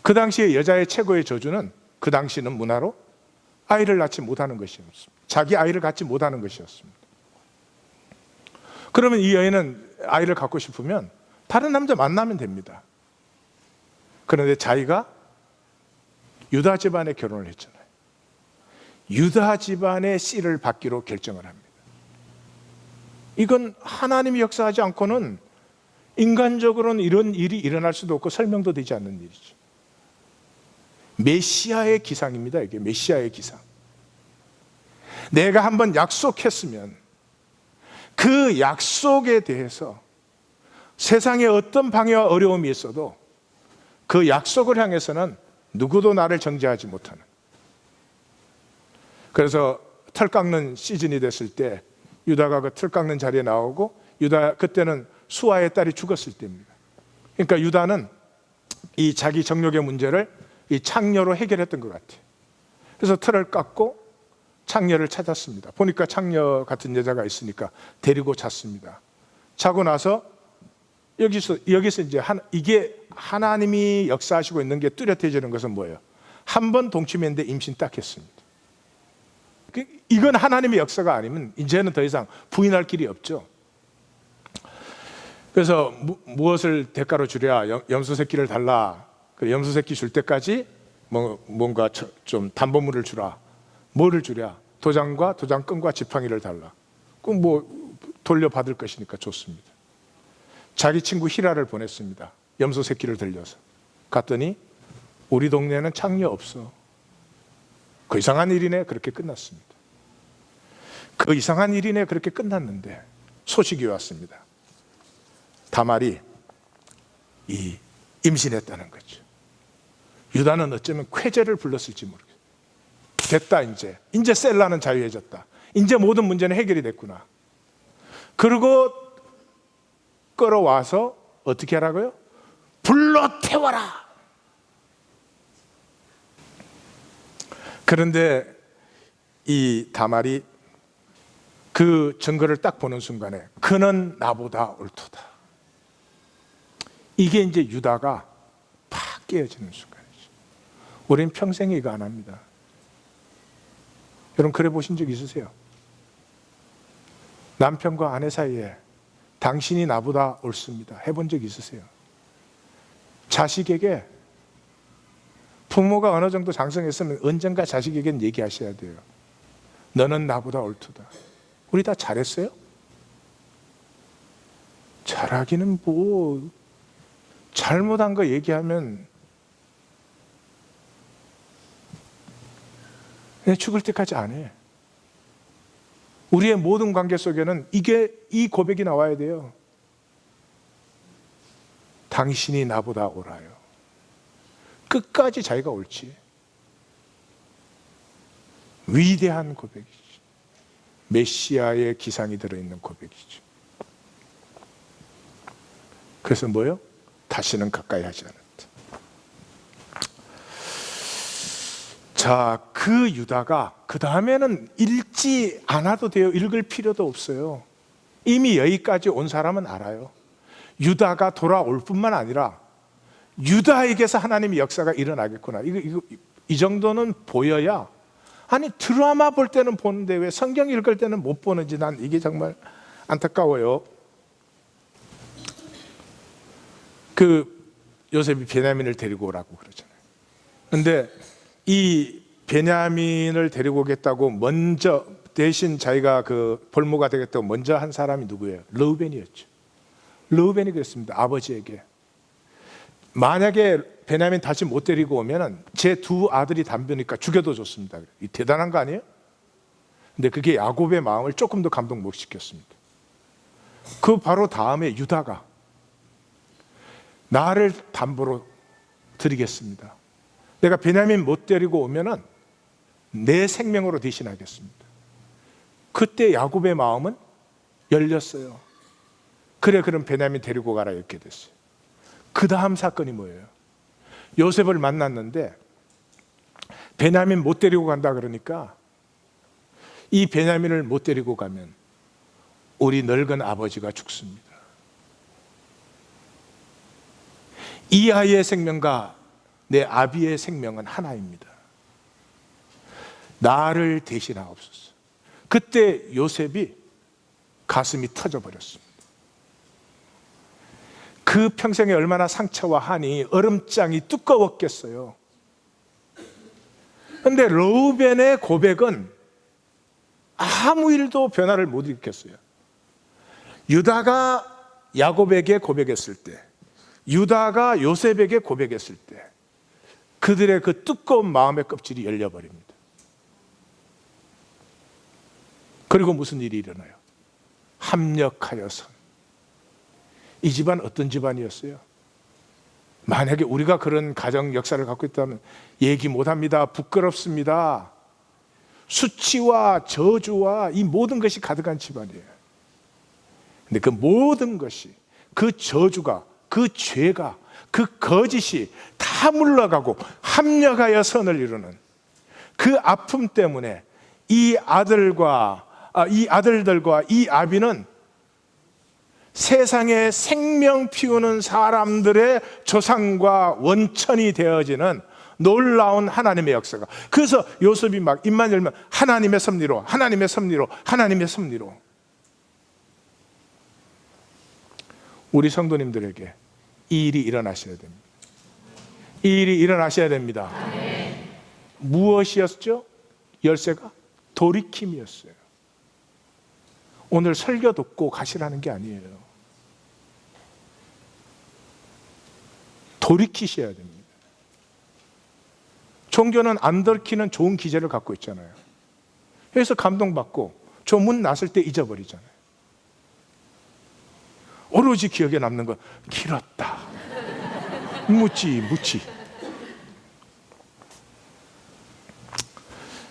그 당시에 여자의 최고의 저주는, 그 당시는 문화로 아이를 낳지 못하는 것이었습니다. 자기 아이를 갖지 못하는 것이었습니다. 그러면 이 여인은 아이를 갖고 싶으면 다른 남자 만나면 됩니다. 그런데 자기가 유다 집안에 결혼을 했잖아요. 유다 집안의 씨를 받기로 결정을 합니다. 이건 하나님이 역사하지 않고는 인간적으로는 이런 일이 일어날 수도 없고 설명도 되지 않는 일이죠. 메시아의 기상입니다. 이게 메시아의 기상. 내가 한번 약속했으면 그 약속에 대해서 세상에 어떤 방해와 어려움이 있어도 그 약속을 향해서는 누구도 나를 정죄하지 못하는. 그래서 털 깎는 시즌이 됐을 때 유다가 그 털 깎는 자리에 나오고, 유다 그때는 수아의 딸이 죽었을 때입니다. 그러니까 유다는 이 자기 정욕의 문제를 이 창녀로 해결했던 것 같아요. 그래서 털을 깎고 창녀를 찾았습니다. 보니까 창녀 같은 여자가 있으니까 데리고 잤습니다. 자고 나서 여기서 이제 이게 하나님이 역사하시고 있는 게 뚜렷해지는 것은 뭐예요? 한 번 동침했는데 임신 딱 했습니다. 이건 하나님의 역사가 아니면 이제는 더 이상 부인할 길이 없죠. 그래서 무엇을 대가로 주랴? 염소 새끼를 달라. 그 염소 새끼 줄 때까지 뭔가 좀 담보물을 주라. 뭐를 주랴? 도장과 도장끈과 지팡이를 달라. 그럼 뭐 돌려받을 것이니까 좋습니다. 자기 친구 히라를 보냈습니다. 염소 새끼를 들려서. 갔더니 우리 동네에는 창녀 없어. 그 이상한 일이네. 그렇게 끝났습니다. 그 이상한 일이네. 그렇게 끝났는데 소식이 왔습니다. 다말이 임신했다는 거죠. 유다는 어쩌면 쾌재를 불렀을지 모르겠어요. 됐다, 이제 셀라는 자유해졌다. 이제 모든 문제는 해결이 됐구나. 그리고 끌어와서 어떻게 하라고요? 불러 태워라. 그런데 이 다말이 그 증거를 딱 보는 순간에 그는 나보다 옳도다. 이게 이제 유다가 팍 깨어지는 순간이죠. 우리는 평생에 이거 안 합니다. 여러분 그래 보신 적 있으세요? 남편과 아내 사이에 당신이 나보다 옳습니다 해본 적 있으세요? 자식에게 부모가 어느 정도 장성했으면 언젠가 자식에게는 얘기하셔야 돼요. 너는 나보다 옳도다. 우리 다 잘했어요? 잘하기는 뭐 잘못한 거 얘기하면 그냥 죽을 때까지 안 해. 우리의 모든 관계 속에는 이 고백이 나와야 돼요. 당신이 나보다 옳아요. 끝까지 자기가 옳지. 위대한 고백이죠. 메시아의 기상이 들어있는 고백이죠. 그래서 뭐요? 다시는 가까이 하지 않았다. 자, 그 유다가 그 다음에는 읽지 않아도 돼요. 읽을 필요도 없어요. 이미 여기까지 온 사람은 알아요. 유다가 돌아올 뿐만 아니라 유다에게서 하나님의 역사가 일어나겠구나. 이 정도는 보여야, 아니 드라마 볼 때는 보는데 왜 성경 읽을 때는 못 보는지 난 이게 정말 안타까워요. 그 요셉이 베냐민을 데리고 오라고 그러잖아요. 근데 이 베냐민을 데리고 오겠다고 먼저 대신 자기가 그 볼모가 되겠다고 먼저 한 사람이 누구예요? 르우벤이었죠. 르우벤이 그랬습니다. 아버지에게 만약에 베냐민 다시 못 데리고 오면은 제 두 아들이 담배니까 죽여도 좋습니다. 이 대단한 거 아니에요? 근데 그게 야곱의 마음을 조금 더 감동 못 시켰습니다. 그 바로 다음에 유다가 나를 담보로 드리겠습니다. 내가 베냐민 못 데리고 오면은 내 생명으로 대신하겠습니다. 그때 야곱의 마음은 열렸어요. 그래, 그럼 베냐민 데리고 가라 이렇게 됐어요. 그 다음 사건이 뭐예요? 요셉을 만났는데 베냐민 못 데리고 간다 그러니까 이 베냐민을 못 데리고 가면 우리 늙은 아버지가 죽습니다. 이 아이의 생명과 내 아비의 생명은 하나입니다. 나를 대신하옵소서. 그때 요셉이 가슴이 터져버렸습니다. 그 평생에 얼마나 상처와 한이, 얼음장이 두꺼웠겠어요. 그런데 르우벤의 고백은 아무 일도 변화를 못 일으켰어요. 유다가 야곱에게 고백했을 때, 유다가 요셉에게 고백했을 때 그들의 그 두꺼운 마음의 껍질이 열려버립니다. 그리고 무슨 일이 일어나요? 합력하여서. 이 집안 어떤 집안이었어요? 만약에 우리가 그런 가정 역사를 갖고 있다면 얘기 못합니다. 부끄럽습니다. 수치와 저주와 이 모든 것이 가득한 집안이에요. 근데 그 모든 것이, 그 저주가, 그 죄가, 그 거짓이 다 물러가고 합력하여 선을 이루는 그 아픔 때문에 이 아들들과 이 아비는 세상에 생명 피우는 사람들의 조상과 원천이 되어지는 놀라운 하나님의 역사가. 그래서 요셉이 막 입만 열면 하나님의 섭리로, 하나님의 섭리로, 하나님의 섭리로. 우리 성도님들에게 이 일이 일어나셔야 됩니다. 이 일이 일어나셔야 됩니다. 무엇이었죠? 열쇠가 돌이킴이었어요. 오늘 설교 듣고 가시라는 게 아니에요. 돌이키셔야 됩니다. 종교는 안 들키는 좋은 기제를 갖고 있잖아요. 그래서 감동받고 조문 났을 때 잊어버리잖아요. 오로지 기억에 남는 건 길었다, 묻지.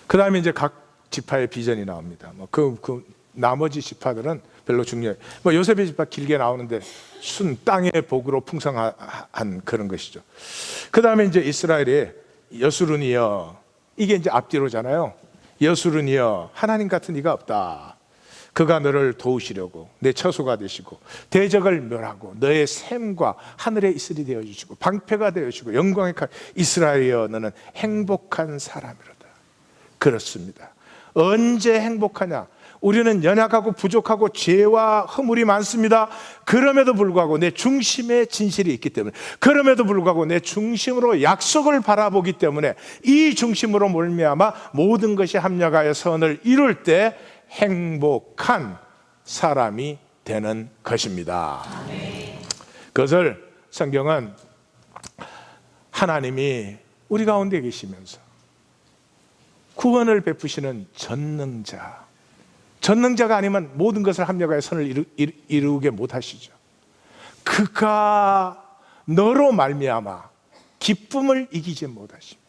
그 다음에 이제 각 지파의 비전이 나옵니다. 그 나머지 지파들은 별로 중요해. 뭐 요셉의 집밥 길게 나오는데 순 땅의 복으로 풍성한 그런 것이죠. 그 다음에 이제 이스라엘의 여수르니여, 이게 이제 앞뒤로잖아요. 여수르니여, 하나님 같은 이가 없다. 그가 너를 도우시려고 내 처소가 되시고 대적을 멸하고 너의 샘과 하늘의 이슬이 되어주시고 방패가 되어주시고 영광의 칼. 이스라엘이여, 너는 행복한 사람이로다. 그렇습니다. 언제 행복하냐? 우리는 연약하고 부족하고 죄와 허물이 많습니다. 그럼에도 불구하고 내 중심에 진실이 있기 때문에, 그럼에도 불구하고 내 중심으로 약속을 바라보기 때문에 이 중심으로 몰미암아 모든 것이 합력하여 선을 이룰 때 행복한 사람이 되는 것입니다. 그것을 성경은 하나님이 우리 가운데 계시면서 구원을 베푸시는 전능자가 아니면 모든 것을 합력하여 선을 이루게 못하시죠. 그가 너로 말미암아 기쁨을 이기지 못하시며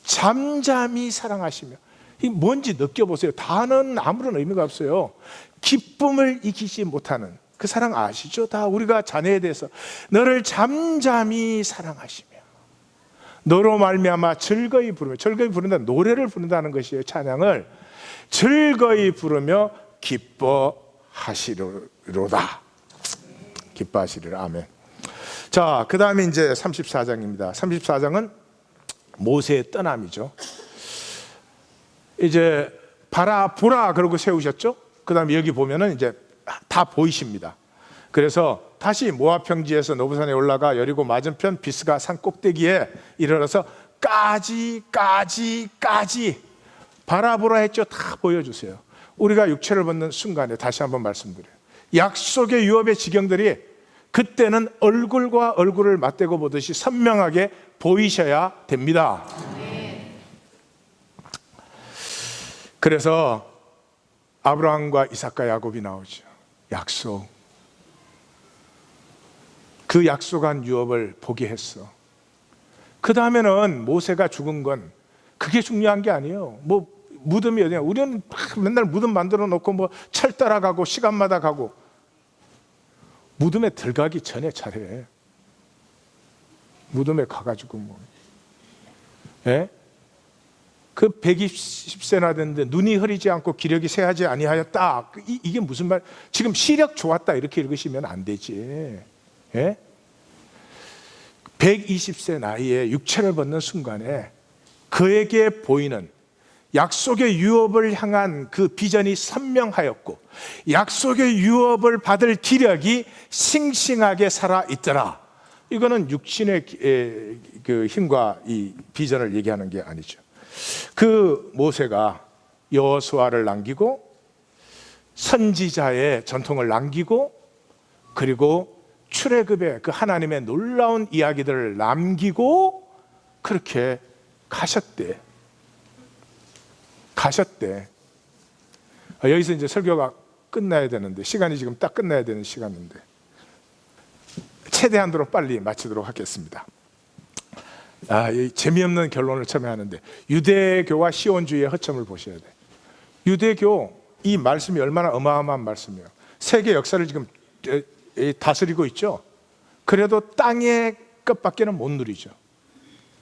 잠잠히 사랑하시며, 이 뭔지 느껴보세요. 다는 아무런 의미가 없어요. 기쁨을 이기지 못하는 그 사랑 아시죠? 다 우리가 자녀에 대해서 너를 잠잠히 사랑하시며 너로 말미암아 즐거이 부르며, 즐거이 부른다, 노래를 부른다는 것이에요. 찬양을 즐거이 부르며 기뻐하시리로다. 기뻐하시리라. 아멘. 자, 그 다음에 이제 34장입니다. 34장은 모세의 떠남이죠. 이제 보라 그러고 세우셨죠. 그 다음에 여기 보면은 이제 다 보이십니다. 그래서 다시 모압 평지에서 노브산에 올라가 여리고 맞은편 비스가 산 꼭대기에 이르러서 까지 바라보라 했죠. 다 보여주세요. 우리가 육체를 벗는 순간에 다시 한번 말씀드려요. 약속의 유업의 지경들이 그때는 얼굴과 얼굴을 맞대고 보듯이 선명하게 보이셔야 됩니다. 그래서 아브라함과 이삭과 야곱이 나오죠. 약속. 그 약속한 유업을 보게 했어. 그 다음에는 모세가 죽은 건 그게 중요한 게 아니에요. 뭐 무덤이 어디냐. 우리는 맨날 무덤 만들어 놓고 뭐 철 따라가고 시간마다 가고. 무덤에 들어가기 전에 차례. 무덤에 가가지고 뭐. 예? 그 120세나 됐는데 눈이 흐리지 않고 기력이 쇠하지 아니하였다. 이게 무슨 말? 지금 시력 좋았다 이렇게 읽으시면 안 되지. 예? 120세 나이에 육체를 벗는 순간에 그에게 보이는 약속의 유업을 향한 그 비전이 선명하였고 약속의 유업을 받을 기력이 싱싱하게 살아있더라. 이거는 육신의 그 힘과 이 비전을 얘기하는 게 아니죠. 그 모세가 여호수아를 남기고 선지자의 전통을 남기고 그리고 출애굽의 그 하나님의 놀라운 이야기들을 남기고 그렇게 가셨대. 여기서 이제 설교가 끝나야 되는데 시간이 지금 딱 끝나야 되는 시간인데 최대한으로 빨리 마치도록 하겠습니다. 재미없는 결론을 처음에 하는데 유대교와 시온주의의 허점을 보셔야 돼. 유대교 이 말씀이 얼마나 어마어마한 말씀이에요. 세계 역사를 지금 다스리고 있죠. 그래도 땅의 것밖에는 못 누리죠.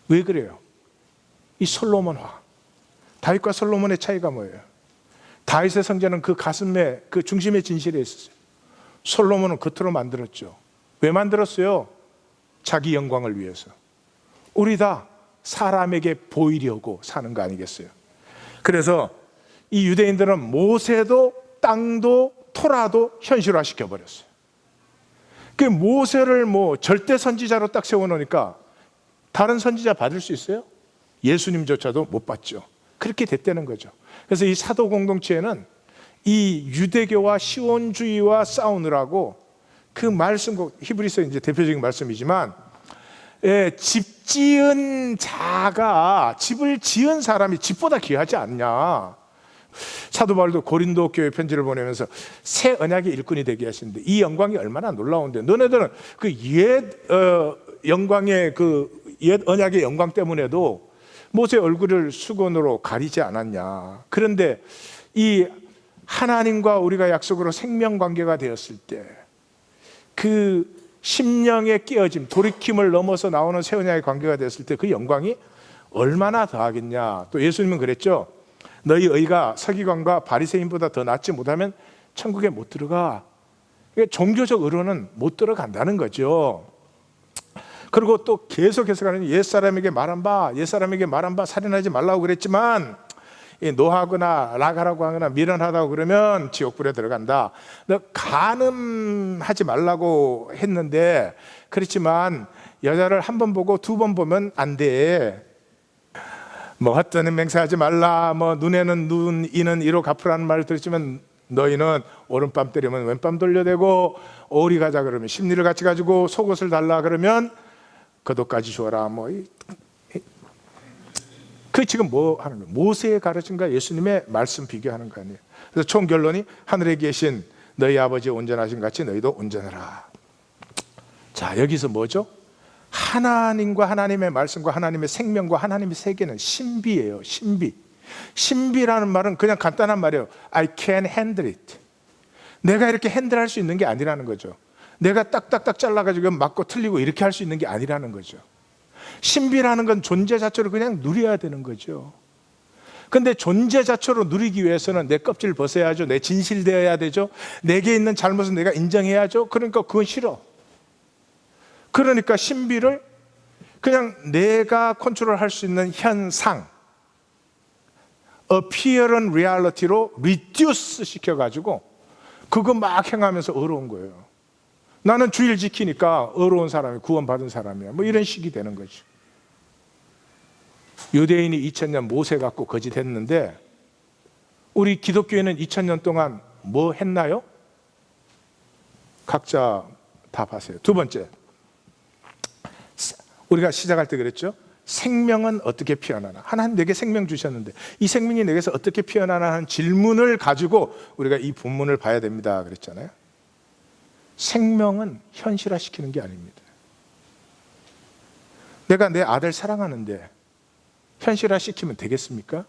왜 그래요? 이 솔로몬화. 다윗과 솔로몬의 차이가 뭐예요? 다윗의 성전은 그 가슴에 그 중심의 진실에 있었어요. 솔로몬은 겉으로 만들었죠. 왜 만들었어요? 자기 영광을 위해서. 우리 다 사람에게 보이려고 사는 거 아니겠어요? 그래서 이 유대인들은 모세도 땅도 토라도 현실화 시켜버렸어요. 그 모세를 뭐 절대 선지자로 딱 세워놓으니까 다른 선지자 받을 수 있어요? 예수님조차도 못 받죠. 그렇게 됐다는 거죠. 그래서 이 사도 공동체는 이 유대교와 시온주의와 싸우느라고 그 말씀, 히브리서 이제 대표적인 말씀이지만 집 지은 자가 집을 지은 사람이 집보다 귀하지 않냐. 사도 바울도 고린도 교회 편지를 보내면서 새 언약의 일꾼이 되게 하시는데 이 영광이 얼마나 놀라운데 너네들은 그 옛 영광의 그 옛 언약의 영광 때문에도 모세 얼굴을 수건으로 가리지 않았냐. 그런데 이 하나님과 우리가 약속으로 생명관계가 되었을 때 그 심령의 깨어짐, 돌이킴을 넘어서 나오는 새언약의 관계가 되었을 때 그 영광이 얼마나 더하겠냐. 또 예수님은 그랬죠. 너희 의가 서기관과 바리새인보다 더 낫지 못하면 천국에 못 들어가. 종교적 의로는 못 들어간다는 거죠. 그리고 또 계속해서 가는 옛사람에게 말한 바, 옛사람에게 말한 바 살인하지 말라고 그랬지만 노하거나 락하라고 하거나 미련하다고 그러면 지옥불에 들어간다. 너 간음하지 말라고 했는데 그렇지만 여자를 한 번 보고 두 번 보면 안 돼. 뭐 헛되는 맹세하지 말라. 뭐 눈에는 눈, 이는 이로 갚으라는 말을 들었지만 너희는 오른밤 때리면 왼밤 돌려대고 오리 가자 그러면 심리를 같이 가지고 속옷을 달라 그러면 겉옷까지 주어라. 뭐 그 지금 뭐 하는 거예요? 모세의 가르침과 예수님의 말씀 비교하는 거 아니에요. 그래서 총 결론이 하늘에 계신 너희 아버지 온전하신 같이 너희도 온전해라. 자, 여기서 뭐죠? 하나님과 하나님의 말씀과 하나님의 생명과 하나님의 세계는 신비예요. 신비. 신비라는 말은 그냥 간단한 말이에요. I can handle it. 내가 이렇게 핸들할 수 있는 게 아니라는 거죠. 내가 딱딱딱 잘라가지고 맞고 틀리고 이렇게 할 수 있는 게 아니라는 거죠. 신비라는 건 존재 자체로 그냥 누려야 되는 거죠. 근데 존재 자체로 누리기 위해서는 내 껍질을 벗어야죠. 내 진실되어야 되죠. 내게 있는 잘못은 내가 인정해야죠. 그러니까 그건 싫어. 그러니까 신비를 그냥 내가 컨트롤할 수 있는 현상, appearance reality로 reduce 시켜가지고 그거 막 행하면서 어려운 거예요. 나는 주일 지키니까 어려운 사람이 구원받은 사람이야. 뭐 이런 식이 되는 거죠. 유대인이 2000년 모세 갖고 거짓했는데 우리 기독교인은 2000년 동안 뭐 했나요? 각자 답하세요. 두 번째, 우리가 시작할 때 그랬죠. 생명은 어떻게 피어나나? 하나님 내게 생명 주셨는데 이 생명이 내게서 어떻게 피어나나 하는 질문을 가지고 우리가 이 본문을 봐야 됩니다 그랬잖아요. 생명은 현실화시키는 게 아닙니다. 내가 내 아들 사랑하는데 현실화시키면 되겠습니까?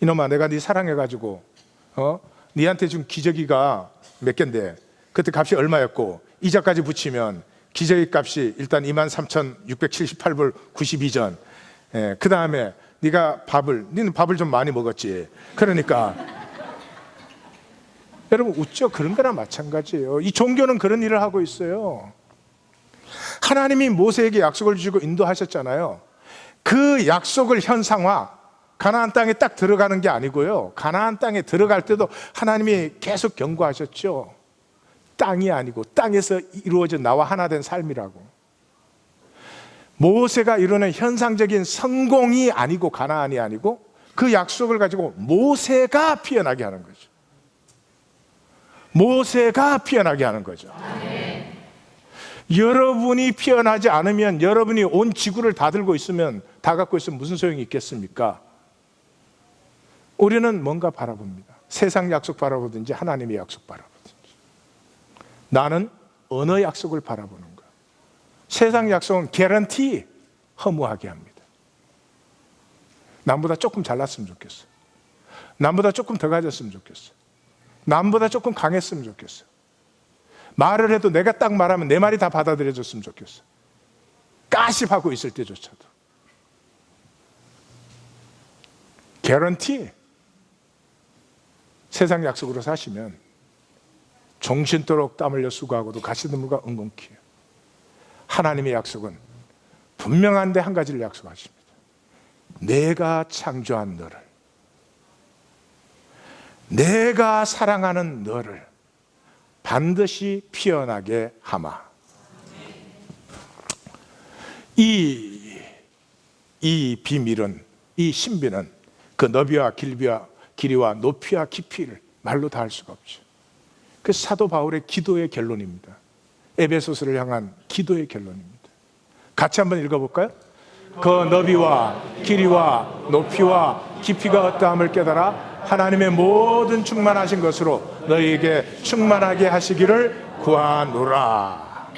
이놈아, 내가 네 사랑해가지고 네한테 준 기저귀가 몇 갠데 그때 값이 얼마였고 이자까지 붙이면 기저귀 값이 일단 23,678불 92전. 그 다음에 너는 밥을 좀 많이 먹었지. 그러니까 여러분 웃죠? 그런 거나 마찬가지예요. 이 종교는 그런 일을 하고 있어요. 하나님이 모세에게 약속을 주시고 인도하셨잖아요. 그 약속을 현상화, 가나안 땅에 딱 들어가는 게 아니고요. 가나안 땅에 들어갈 때도 하나님이 계속 경고하셨죠. 땅이 아니고 땅에서 이루어져 나와 하나 된 삶이라고. 모세가 이루는 현상적인 성공이 아니고 가나안이 아니고 그 약속을 가지고 모세가 피어나게 하는 거죠. 모세가 피어나게 하는 거죠. 여러분이 피어나지 않으면, 여러분이 온 지구를 다 들고 있으면, 다 갖고 있으면 무슨 소용이 있겠습니까? 우리는 뭔가 바라봅니다. 세상 약속 바라보든지 하나님의 약속 바라보든지. 나는 어느 약속을 바라보는 거야. 세상 약속은 개런티, 허무하게 합니다. 남보다 조금 잘났으면 좋겠어. 남보다 조금 더 가졌으면 좋겠어. 남보다 조금 강했으면 좋겠어. 말을 해도 내가 딱 말하면 내 말이 다 받아들여졌으면 좋겠어. 까십하고 있을 때조차도. 개런티. 세상 약속으로 사시면 종신토록 땀 흘려 수고하고도 가시덤불과 은공키예요. 하나님의 약속은 분명한데 한 가지를 약속하십니다. 내가 창조한 너를, 내가 사랑하는 너를 반드시 피어나게 하마. 이 비밀은, 이 신비는 그 너비와 길이와 높이와 깊이를 말로 다 할 수가 없죠. 그 사도 바울의 기도의 결론입니다. 에베소서를 향한 기도의 결론입니다. 같이 한번 읽어볼까요? 그 너비와 길이와 높이와 깊이가 어떠함을 깨달아 하나님의 모든 충만하신 것으로 너희에게 충만하게 하시기를 구하노라.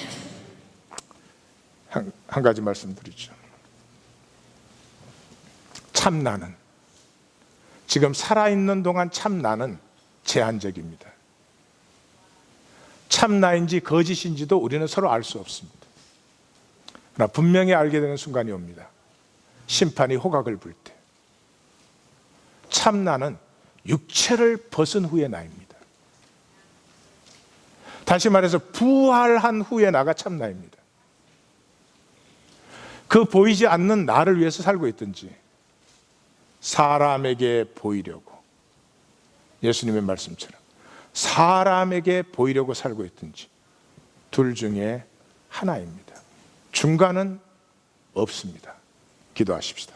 한 가지 말씀드리죠. 참 나는, 지금 살아있는 동안 참 나는 제한적입니다. 참 나인지 거짓인지도 우리는 서로 알 수 없습니다. 그러나 분명히 알게 되는 순간이 옵니다. 심판이 호각을 불 때. 참 나는 육체를 벗은 후의 나입니다. 다시 말해서 부활한 후의 나가 참 나입니다. 그 보이지 않는 나를 위해서 살고 있든지 사람에게 보이려고, 예수님의 말씀처럼 사람에게 보이려고 살고 있든지 둘 중에 하나입니다. 중간은 없습니다. 기도하십시다.